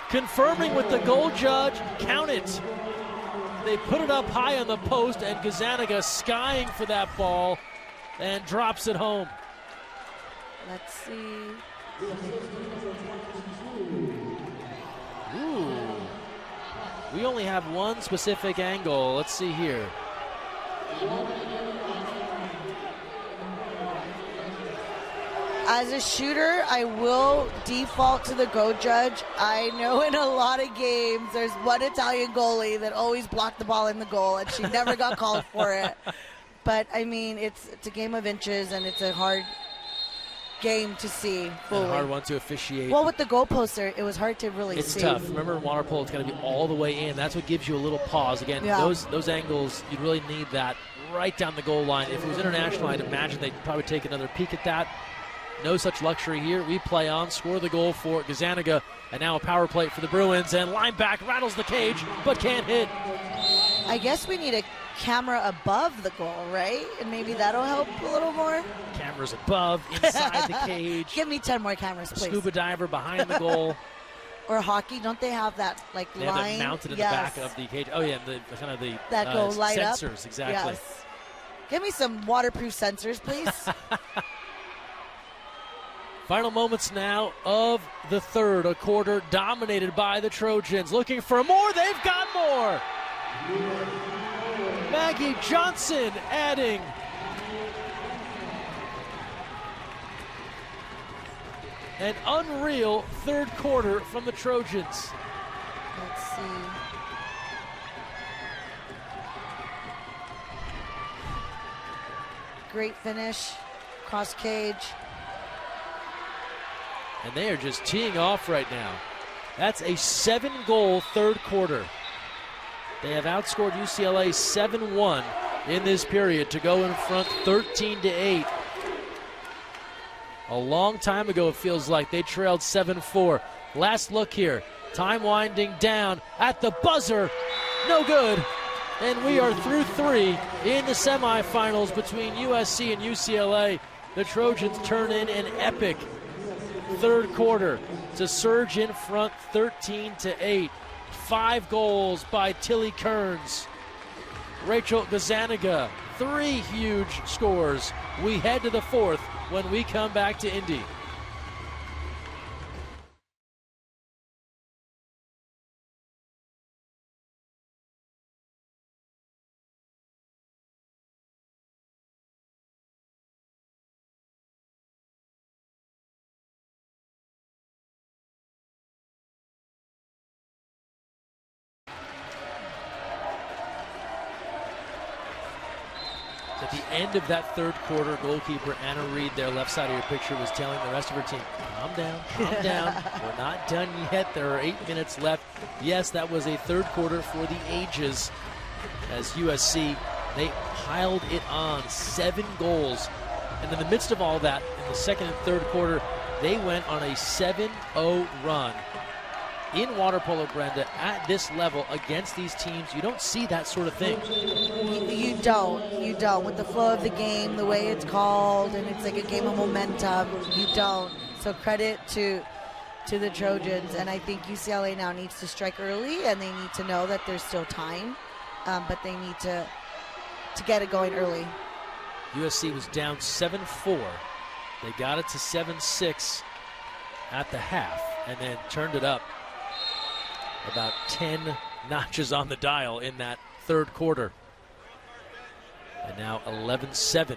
Confirming with the goal judge, count it. They put it up high on the post, and Gazzaniga skying for that ball and drops it home. Let's see. Ooh. We only have one specific angle. Let's see here. As a shooter, I will default to the go judge. I know in a lot of games there's one Italian goalie that always blocked the ball in the goal, and she never got called for it. But, I mean, it's a game of inches, and it's a hard game to see fully. And a hard one to officiate. Well, with the goalpost there, it was hard to really see. It's tough. Remember, in water polo, it's got to be all the way in. That's what gives you a little pause. Again, those angles, you'd really need that right down the goal line. If it was international, I'd imagine they'd probably take another peek at that. No such luxury here. We play on, score the goal for Gazzaniga, and now a power play for the Bruins, and lineback rattles the cage, but can't hit. I guess we need a camera above the goal, right? And maybe that'll help a little more. Cameras above, inside the cage. Give me 10 more cameras, please. Scuba diver behind the goal. Or hockey, don't they have that line? They have that mounted in the back of the cage. Oh yeah, the kind of the that go light sensors, up. exactly. Yes. Give me some waterproof sensors, please. Final moments now of the third, a quarter dominated by the Trojans. Looking for more, they've got more. Maggie Johnson adding. An unreal third quarter from the Trojans. Let's see. Great finish, cross cage. And they are just teeing off right now. That's a 7-goal third quarter. They have outscored UCLA 7-1 in this period to go in front 13-8. A long time ago, it feels like they trailed 7-4. Last look here. Time winding down at the buzzer. No good. And we are through 3 in the semifinals between USC and UCLA. The Trojans turn in an epic third quarter to surge in front 13-8. 5 goals by Tilly Kearns. Rachel Gazaniga, 3 huge scores. We head to the 4th when we come back to Indy. At the end of that third quarter, goalkeeper Anna Reed, their left side of your picture, was telling the rest of her team, calm down, calm down. We're not done yet. There are 8 minutes left. Yes, that was a third quarter for the ages as USC, they piled it on, 7 goals. And in the midst of all that, in the second and third quarter, they went on a 7-0 run. In water polo, Brenda, at this level against these teams, you don't see that sort of thing. You don't. With the flow of the game, the way it's called, and it's like a game of momentum, you don't. So credit to the Trojans, and I think UCLA now needs to strike early, and they need to know that there's still time, but they need to get it going early. USC was down 7-4. They got it to 7-6 at the half, and then turned it up about 10 notches on the dial in that third quarter. And now 11-7.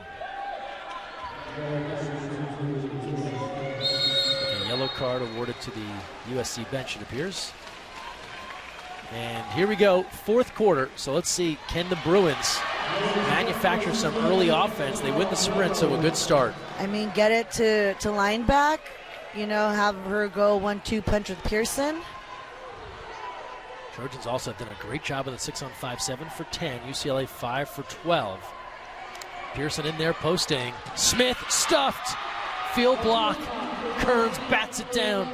A yellow card awarded to the USC bench, it appears. And here we go, fourth quarter. So let's see, can the Bruins manufacture some early offense? They win the sprint, so a good start. I mean, get it to line back, have her go 1-2 punch with Pearson. Trojans also have done a great job of the 6-on-5, 7 for 10. UCLA 5 for 12. Pearson in there posting. Smith stuffed. Field block. Kearns bats it down.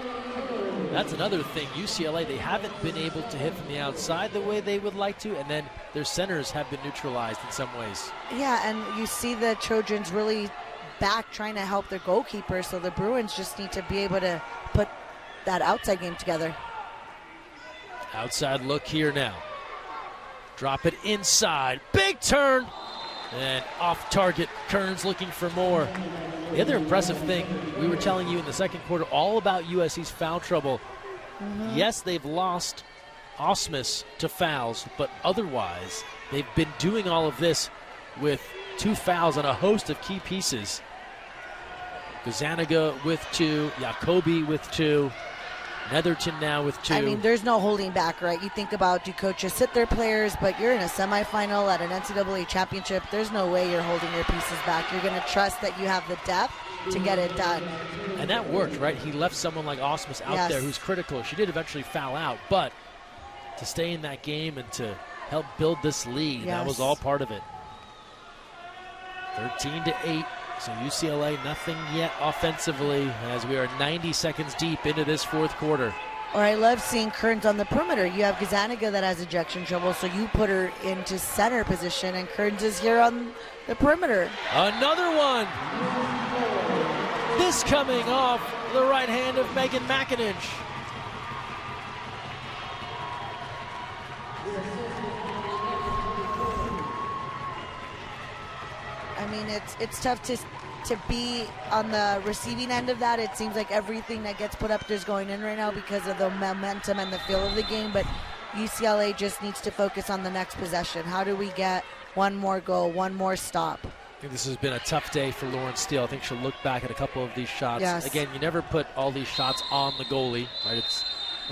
That's another thing. UCLA, they haven't been able to hit from the outside the way they would like to, and then their centers have been neutralized in some ways. Yeah, and you see the Trojans really back trying to help their goalkeeper, so the Bruins just need to be able to put that outside game together. Outside look here now. Drop it inside. Big turn. And off target. Kearns looking for more. The other impressive thing, we were telling you in the second quarter all about USC's foul trouble. Yes, they've lost Osmus to fouls, but otherwise they've been doing all of this with 2 fouls on a host of key pieces. Gazaniga with 2, Jacobi with 2. Netherton now with 2. I mean, there's no holding back, right? You think about, do coaches sit their players, but you're in a semifinal at an NCAA championship. There's no way you're holding your pieces back. You're going to trust that you have the depth to get it done. And that worked, right? He left someone like Osmus out there who's critical. She did eventually foul out, but to stay in that game and to help build this lead, that was all part of it. 13-8. So UCLA, nothing yet offensively as we are 90 seconds deep into this fourth quarter. Or I love seeing Kearns on the perimeter. You have Gazaniga that has ejection trouble, so you put her into center position, and Kearns is here on the perimeter. Another one. This coming off the right hand of Megan McIninch. I mean, it's tough to be on the receiving end of that. It seems like everything that gets put up there is going in right now because of the momentum and the feel of the game, but UCLA just needs to focus on the next possession. How do we get one more goal, one more stop? I think this has been a tough day for Lauren Steele. I think she'll look back at a couple of these shots. Yes. Again, you never put all these shots on the goalie, right? It's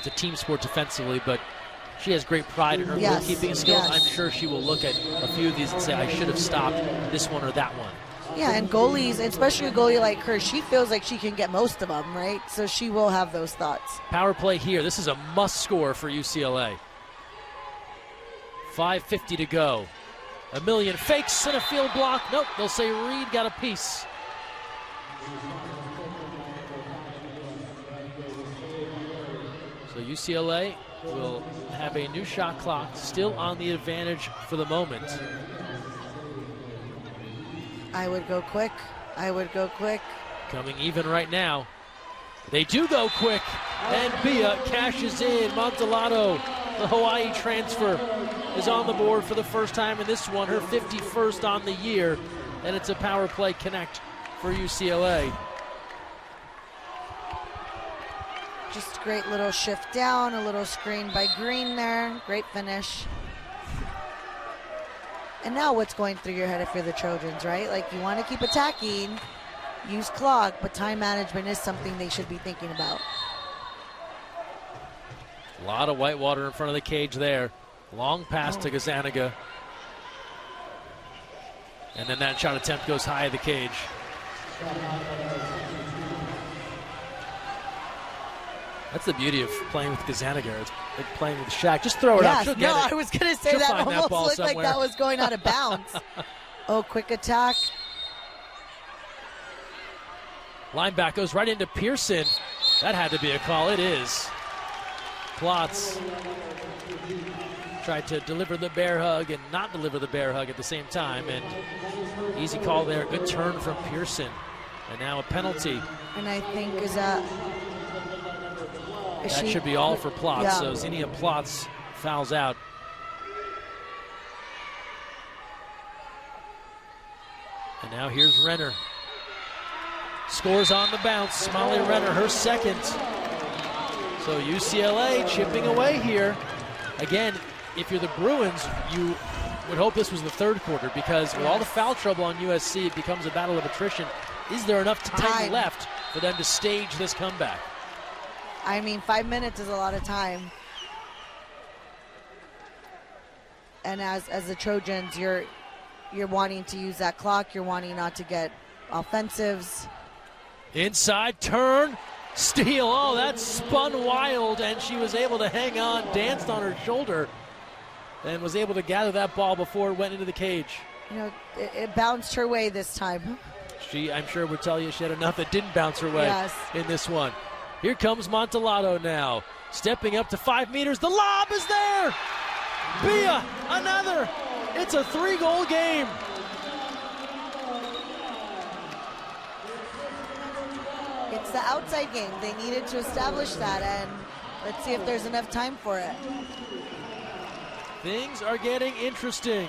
a team sport defensively, but she has great pride in her goalkeeping skills. I'm sure she will look at a few of these and say, I should have stopped this one or that one. Yeah, and goalies, especially a goalie like her, she feels like she can get most of them, right? So she will have those thoughts. Power play here. This is a must score for UCLA. 5:50 to go. A million fakes and a field block. Nope, they'll say Reed got a piece. So UCLA will have a new shot clock, still on the advantage for the moment. I would go quick. I would go quick. Coming even right now. They do go quick, and Bia cashes in. Montelato, the Hawaii transfer, is on the board for the first time in this one, her 51st on the year, and it's a power play connect for UCLA. Just a great little shift down, a little screen by Green there. Great finish. And now what's going through your head if you're the Trojans, right? Like, you want to keep attacking, use clock, but time management is something they should be thinking about. A lot of white water in front of the cage there. Long pass to Gazzaniga. And then that shot attempt goes high of the cage. That's the beauty of playing with Gazzaniga. It's like playing with Shaq. Just throw it up. She'll get it. I was going to say She'll that find almost ball looked somewhere. like that was going out of bounds. Oh, quick attack. Line back goes right into Pearson. That had to be a call. It is. Plotz tried to deliver the bear hug and not deliver the bear hug at the same time. And easy call there. Good turn from Pearson. And now a penalty. And I think that should be all for Plotz. Yeah. So Xenia Plotz fouls out. And now here's Renner. Scores on the bounce. Molly Renner, her second. So UCLA chipping away here. Again, if you're the Bruins, you would hope this was the third quarter, because with all the foul trouble on USC, it becomes a battle of attrition. Is there enough time left for them to stage this comeback? I mean, 5 minutes is a lot of time. And as the Trojans, you're wanting to use that clock. You're wanting not to get offensives. Inside turn, steal. Oh, that spun wild, and she was able to hang on, danced on her shoulder, and was able to gather that ball before it went into the cage. You know, it bounced her way this time. She, I'm sure, would tell you she had enough that didn't bounce her way in this one. Here comes Montelato now, stepping up to 5 meters. The lob is there. Bia, another. It's a 3-goal game. It's the outside game. They needed to establish that, and let's see if there's enough time for it. Things are getting interesting.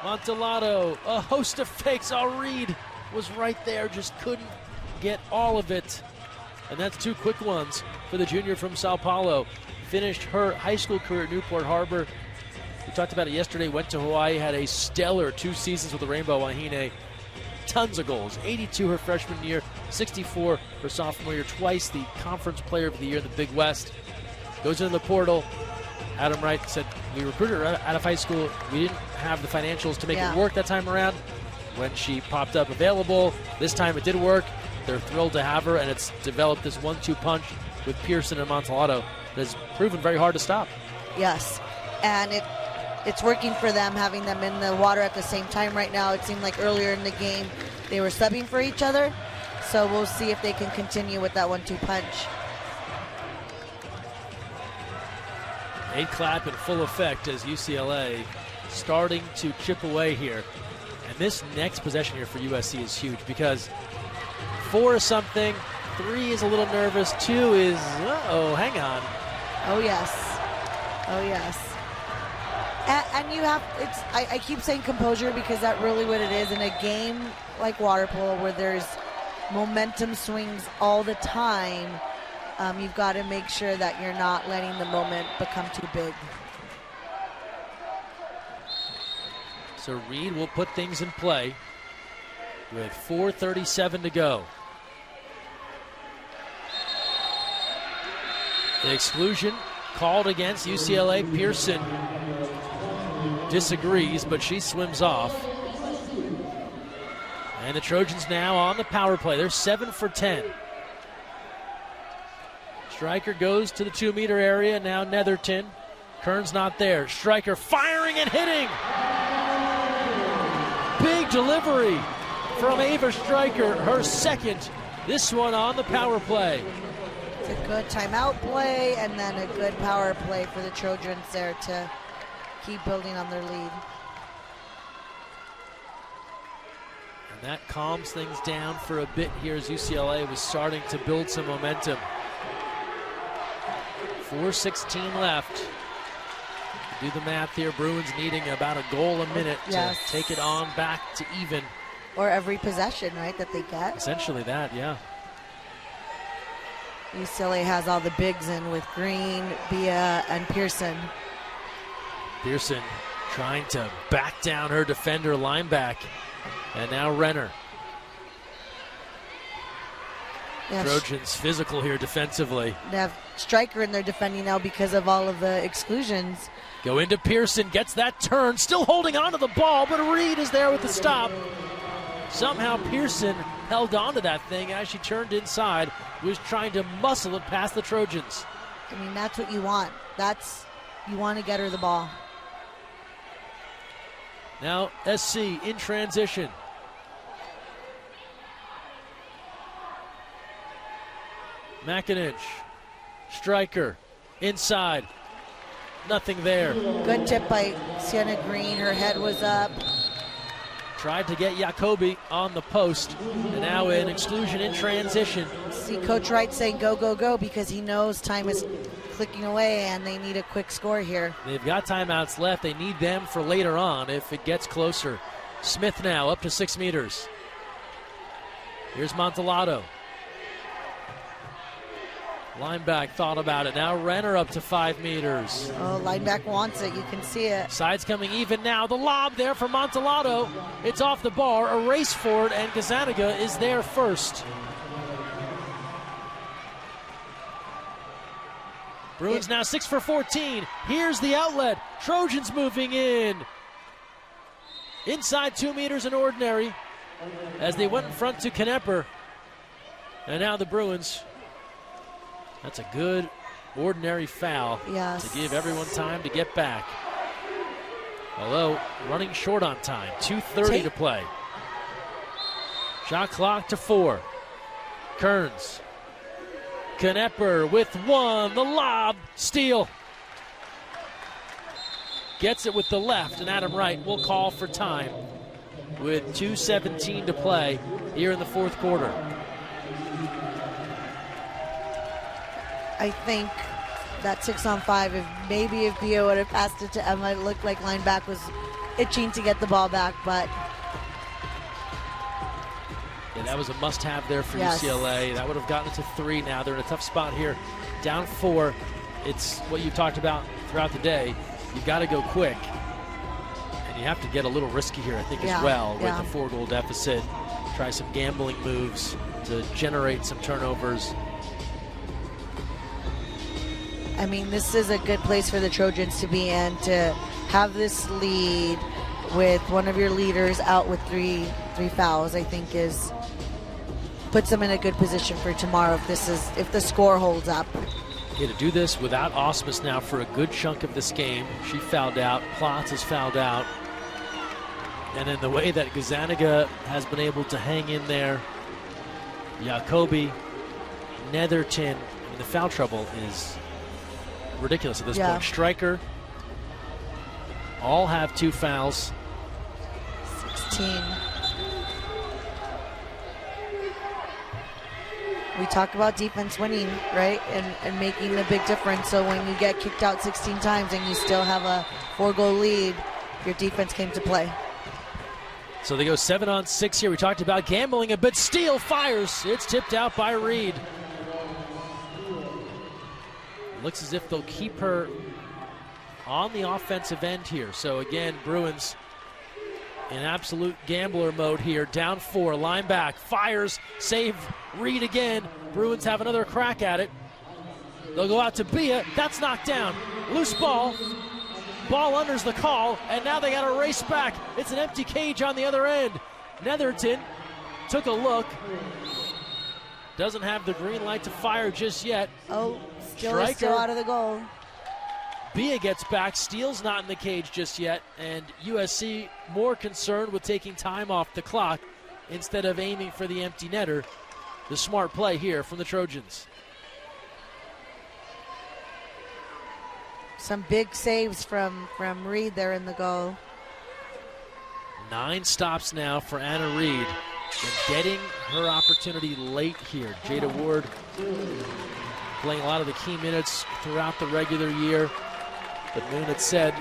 Montelato, a host of fakes. Reed was right there, just couldn't get all of it. And that's 2 quick ones for the junior from Sao Paulo. Finished her high school career at Newport Harbor. We talked about it yesterday, went to Hawaii, had a stellar 2 seasons with the Rainbow Wahine. Tons of goals, 82 her freshman year, 64 her sophomore year, twice the conference player of the year in the Big West. Goes into the portal. Adam Wright said, we recruited her out of high school. We didn't have the financials to make it work that time around. When she popped up available, this time it did work. They're thrilled to have her, and it's developed this 1-2 punch with Pearson and Montelato that has proven very hard to stop. Yes, and it's working for them, having them in the water at the same time right now. It seemed like earlier in the game they were subbing for each other, so we'll see if they can continue with that 1-2 punch. A clap in full effect as UCLA starting to chip away here. And this next possession here for USC is huge, because 4 is something, 3 is a little nervous, 2 is, hang on. Oh, yes. Oh, yes. And you have, I keep saying composure, because that's really what it is in a game like water polo where there's momentum swings all the time. You've got to make sure that you're not letting the moment become too big. So Reed will put things in play with 4:37 to go. The exclusion called against UCLA. Pearson disagrees, but she swims off. And the Trojans now on the power play. They're 7 for 10. Stryker goes to the 2-meter area. Now Netherton. Kern's not there. Stryker firing and hitting. Big delivery from Ava Stryker, her second. This one on the power play. It's a good timeout play and then a good power play for the Trojans there to keep building on their lead. And that calms things down for a bit here as UCLA was starting to build some momentum. 4:16 left. Do the math here. Bruins needing about a goal a minute to take it on back to even. Or every possession, right, that they get. Essentially that, yeah. UCLA has all the bigs in with Green, Bia, and Pearson. Pearson trying to back down her defender Lineback. And now Renner. Yeah, Trojans physical here defensively. They have Stryker in their defending now because of all of the exclusions. Go into Pearson, gets that turn, still holding on to the ball, but Reed is there with the stop. Somehow Pearson held on to that thing as she turned inside, was trying to muscle it past the Trojans. I mean, that's what you want. You want to get her the ball. Now SC in transition. McIninch, Stryker, inside. Nothing there. Good tip by Sienna Green. Her head was up. Tried to get Jacoby on the post. And now in exclusion in transition. See Coach Wright saying go, go, go because he knows time is clicking away and they need a quick score here. They've got timeouts left. They need them for later on if it gets closer. Smith now up to 6 meters. Here's Montellado. Lineback thought about it. Now Renner up to 5 meters. Oh, Lineback wants it. You can see it. Sides coming even now. The lob there for Montellado. It's off the bar. A race forward, and Gazzaniga is there first. Bruins now 6 for 14. Here's the outlet. Trojans moving in. Inside 2 meters in ordinary as they went in front to Knepper. And now the Bruins. That's a good ordinary foul to give everyone time to get back. Although running short on time, 2:30 to play. Shot clock to 4. Kearns. Knepper with 1. The lob. Steal. Gets it with the left, and Adam Wright will call for time with 2:17 to play here in the fourth quarter. I think that 6-on-5, if Bia would have passed it to Emma, it looked like Lineback was itching to get the ball back, but yeah, that was a must-have there for UCLA. That would have gotten it to 3 now. They're in a tough spot here. Down 4. It's what you talked about throughout the day. You've got to go quick. And you have to get a little risky here, I think, as well, with a 4-goal deficit. Try some gambling moves to generate some turnovers. I mean, this is a good place for the Trojans to be in, to have this lead with one of your leaders out with three fouls. I think puts them in a good position for tomorrow if the score holds up. Yeah, to do this without Osmus now for a good chunk of this game. She fouled out. Plotz is fouled out. And then the way that Gazzaniga has been able to hang in there, Jacoby, Netherton, I mean, the foul trouble is ridiculous at this point. Stryker, all have 2 fouls. 16. We talk about defense winning, right? And making the big difference. So when you get kicked out 16 times and you still have a 4-goal lead, your defense came to play. So they go 7-on-6 here. We talked about gambling a bit. Steele fires. It's tipped out by Reed. Looks as if they'll keep her on the offensive end here. So again, Bruins in absolute gambler mode here. Down 4, Lineback fires, save Reed again. Bruins have another crack at it. They'll go out to Bia. That's knocked down. Loose ball. Ball unders the call, and now they got to race back. It's an empty cage on the other end. Netherton took a look. Doesn't have the green light to fire just yet. Oh, still out of the goal. Bia gets back. Steele's not in the cage just yet, and USC more concerned with taking time off the clock instead of aiming for the empty netter. The smart play here from the Trojans. Some big saves from Reed there in the goal. 9 stops now for Anna Reed. And getting her opportunity late here. Jada Ward playing a lot of the key minutes throughout the regular year. But Moon had said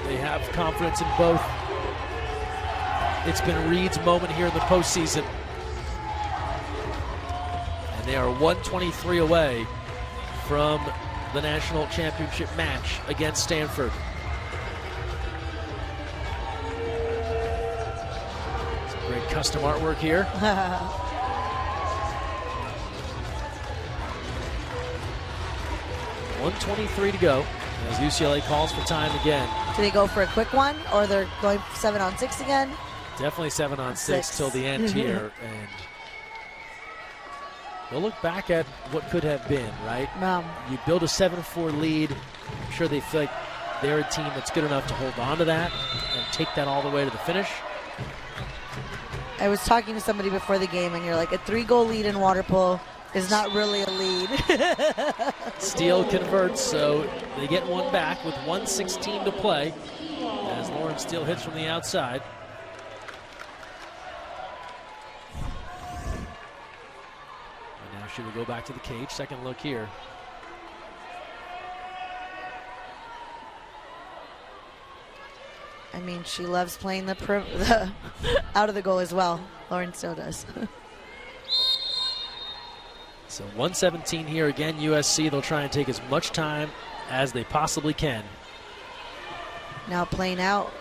they have confidence in both. It's been Reed's moment here in the postseason. And they are 123 away from the national championship match against Stanford. Some great custom artwork here. 123 to go as UCLA calls for time again. Do they go for a quick one, or they're going 7-on-6 again? Definitely 7-on-6 till the end here, and they'll look back at what could have been, right? You build a 7-4 lead. I'm sure they feel like they're a team that's good enough to hold on to that and take that all the way to the finish. I was talking to somebody before the game, and you're like, a 3-goal lead in water polo is not really a lead. Steele converts, so they get one back with 1:16 to play as Lauren Steele hits from the outside. And now she will go back to the cage. Second look here. I mean, she loves playing the out of the goal as well. Lauren Steele does. So 1:17 here again, USC. They'll try and take as much time as they possibly can. Now playing out.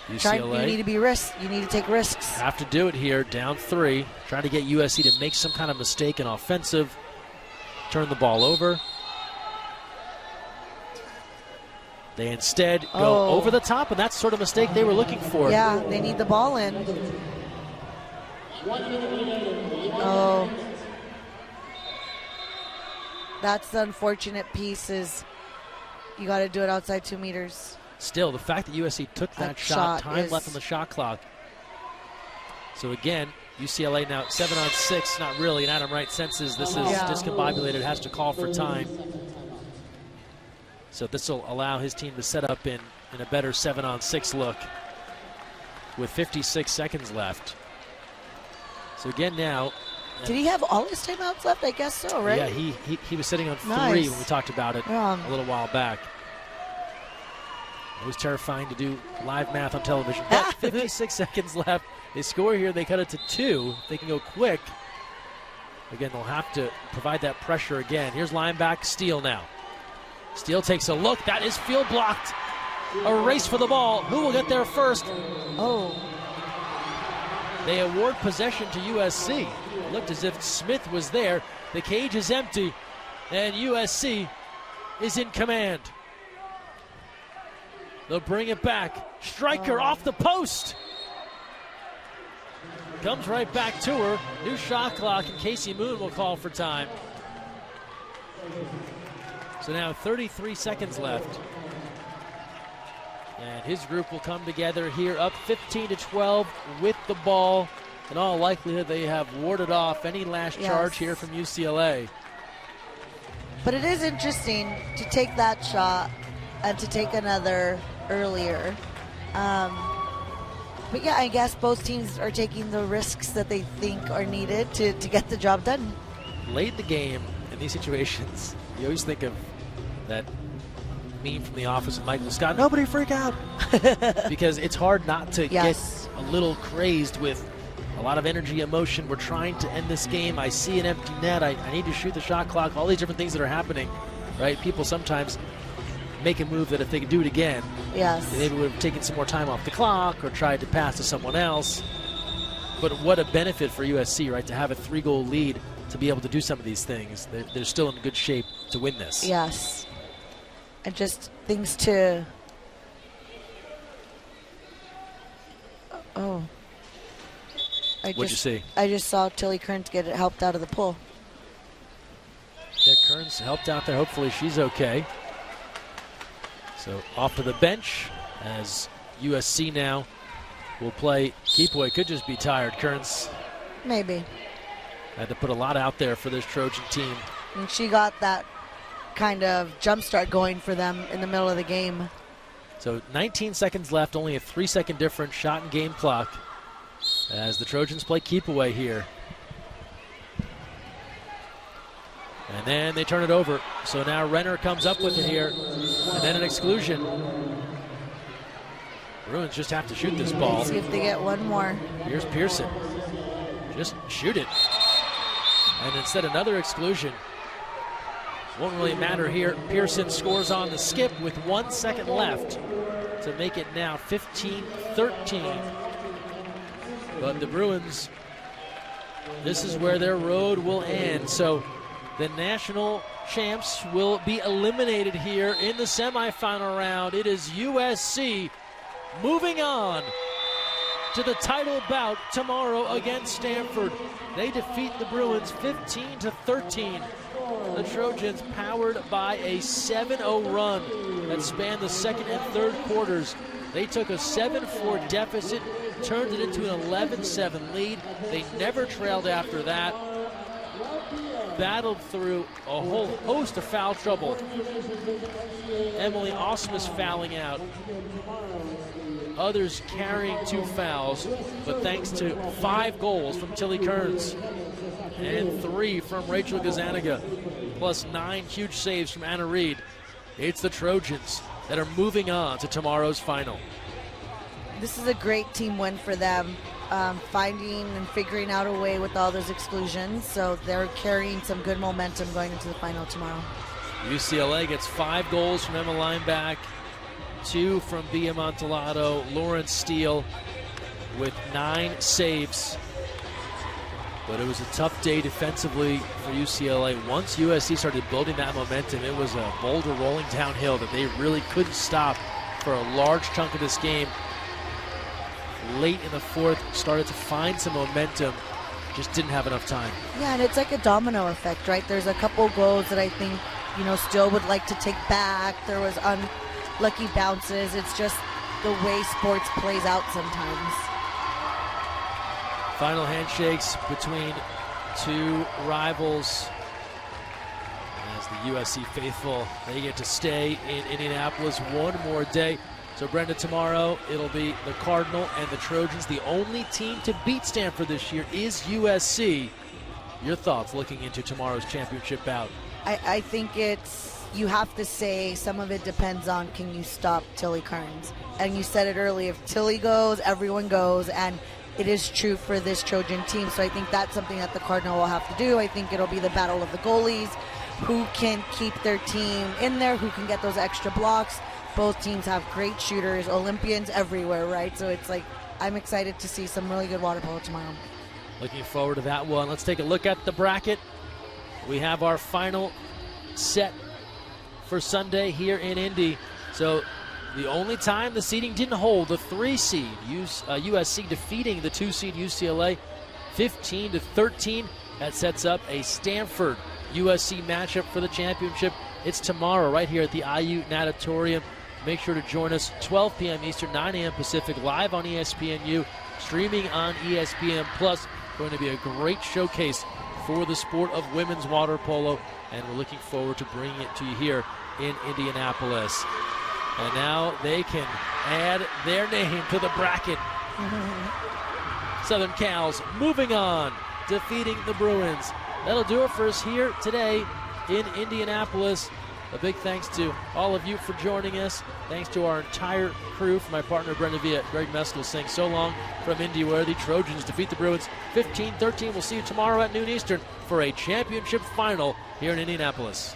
UCLA. You need to be you need to take risks. Have to do it here, down 3. Trying to get USC to make some kind of mistake in offensive. Turn the ball over. They instead go over the top, and that's sort of mistake they were looking for. Yeah, they need the ball in. Oh. That's the unfortunate piece, is you got to do it outside 2 meters. Still, the fact that USC took that shot, time left on the shot clock. So again, UCLA now 7-on-6, not really, and Adam Wright senses this is discombobulated, has to call for time. So this will allow his team to set up in a better 7-on-6 look with 56 seconds left. So again now, did he have all his timeouts left? I guess so, right? Yeah, he was sitting on 3 when we talked about it a little while back. It was terrifying to do live math on television. But 56 seconds left. They score here. They cut it to 2. They can go quick. Again, they'll have to provide that pressure again. Here's linebacker Steele now. Steele takes a look. That is field blocked. A race for the ball. Who will get there first? Oh. They award possession to USC. It looked as if Smith was there. The cage is empty, and USC is in command. They'll bring it back. Striker off the post. Comes right back to her. New shot clock, and Casey Moon will call for time. So now 33 seconds left. And his group will come together here, up 15-12 with the ball. In all likelihood, they have warded off any last charge here from UCLA. But it is interesting to take that shot and to take another earlier. But yeah, I guess both teams are taking the risks that they think are needed to get the job done. Late in the game, in these situations, you always think of that meme from The Office of Michael Scott, nobody freak out. Because it's hard not to get a little crazed with a lot of energy, emotion. We're trying to end this game. I see an empty net. I need to shoot the shot clock. All these different things that are happening, right? People sometimes make a move that if they could do it again, they maybe would have taken some more time off the clock or tried to pass to someone else. But what a benefit for USC, right, to have a 3-goal lead to be able to do some of these things. They're still in good shape to win this. Yes. And just things to... Oh. What'd you see? I just saw Tilly Kearns get it helped out of the pool. Yeah, Kearns helped out there. Hopefully she's okay. So off to the bench as USC now will play. Keepway could just be tired. Kearns maybe had to put a lot out there for this Trojan team. And she got that kind of jumpstart going for them in the middle of the game. So 19 seconds left, only a 3-second difference, shot and game clock, as the Trojans play keep away here. And then they turn it over. So now Renner comes up with it here, and then an exclusion. Bruins just have to shoot this ball. Let's see if they get one more. Here's Pearson. Just shoot it. And instead another exclusion. Won't really matter here. Pearson scores on the skip with 1 second left to make it now 15-13. But the Bruins, this is where their road will end. So the national champs will be eliminated here in the semifinal round. It is USC moving on to the title bout tomorrow against Stanford. They defeat the Bruins 15-13. The Trojans, powered by a 7-0 run that spanned the second and third quarters. They took a 7-4 deficit, turned it into an 11-7 lead. They never trailed after that. Battled through a whole host of foul trouble. Emily Osmus fouling out. Others carrying 2 fouls, but thanks to 5 goals from Tilly Kearns and 3 from Rachel Gazaniga, plus 9 huge saves from Anna Reed, it's the Trojans that are moving on to tomorrow's final. This is a great team win for them, finding and figuring out a way with all those exclusions. So they're carrying some good momentum going into the final tomorrow. UCLA gets 5 goals from Emma Lineback, 2 from Bia Montellado, Lauren Steele with 9 saves. But it was a tough day defensively for UCLA. Once USC started building that momentum, it was a boulder rolling downhill that they really couldn't stop for a large chunk of this game. Late in the fourth, started to find some momentum, just didn't have enough time. Yeah, and it's like a domino effect, right? There's a couple goals that I think, still would like to take back. There was unlucky bounces. It's just the way sports plays out sometimes. Final handshakes between 2 rivals as the USC faithful, they get to stay in Indianapolis one more day. So Brenda, tomorrow it'll be the Cardinal and the Trojans. The only team to beat Stanford this year is USC. Your thoughts looking into tomorrow's championship bout? I think you have to say some of it depends on, can you stop Tilly Kearns? And you said it earlier, if Tilly goes, everyone goes, and it is true for this Trojan team. So I think that's something that the Cardinal will have to do. I think it'll be the battle of the goalies, who can keep their team in there, who can get those extra blocks. Both teams have great shooters, Olympians everywhere, right? So it's like, I'm excited to see some really good water polo tomorrow. Looking forward to that one. Let's take a look at the bracket. We have our final set for Sunday here in Indy. So the only time the seeding didn't hold, the 3 seed, USC defeating the 2 seed UCLA 15-13. That sets up a Stanford USC matchup for the championship. It's tomorrow right here at the IU Natatorium. Make sure to join us 12 p.m. Eastern, 9 a.m. Pacific, live on ESPNU, streaming on ESPN+. Going to be a great showcase for the sport of women's water polo, and we're looking forward to bringing it to you here in Indianapolis. And now they can add their name to the bracket. Southern Cal's moving on, defeating the Bruins. That'll do it for us here today in Indianapolis. A big thanks to all of you for joining us. Thanks to our entire crew, from my partner Brenda Villa, Greg Meskel saying so long from Indy, where the Trojans defeat the Bruins 15-13. We'll see you tomorrow at noon Eastern for a championship final here in Indianapolis.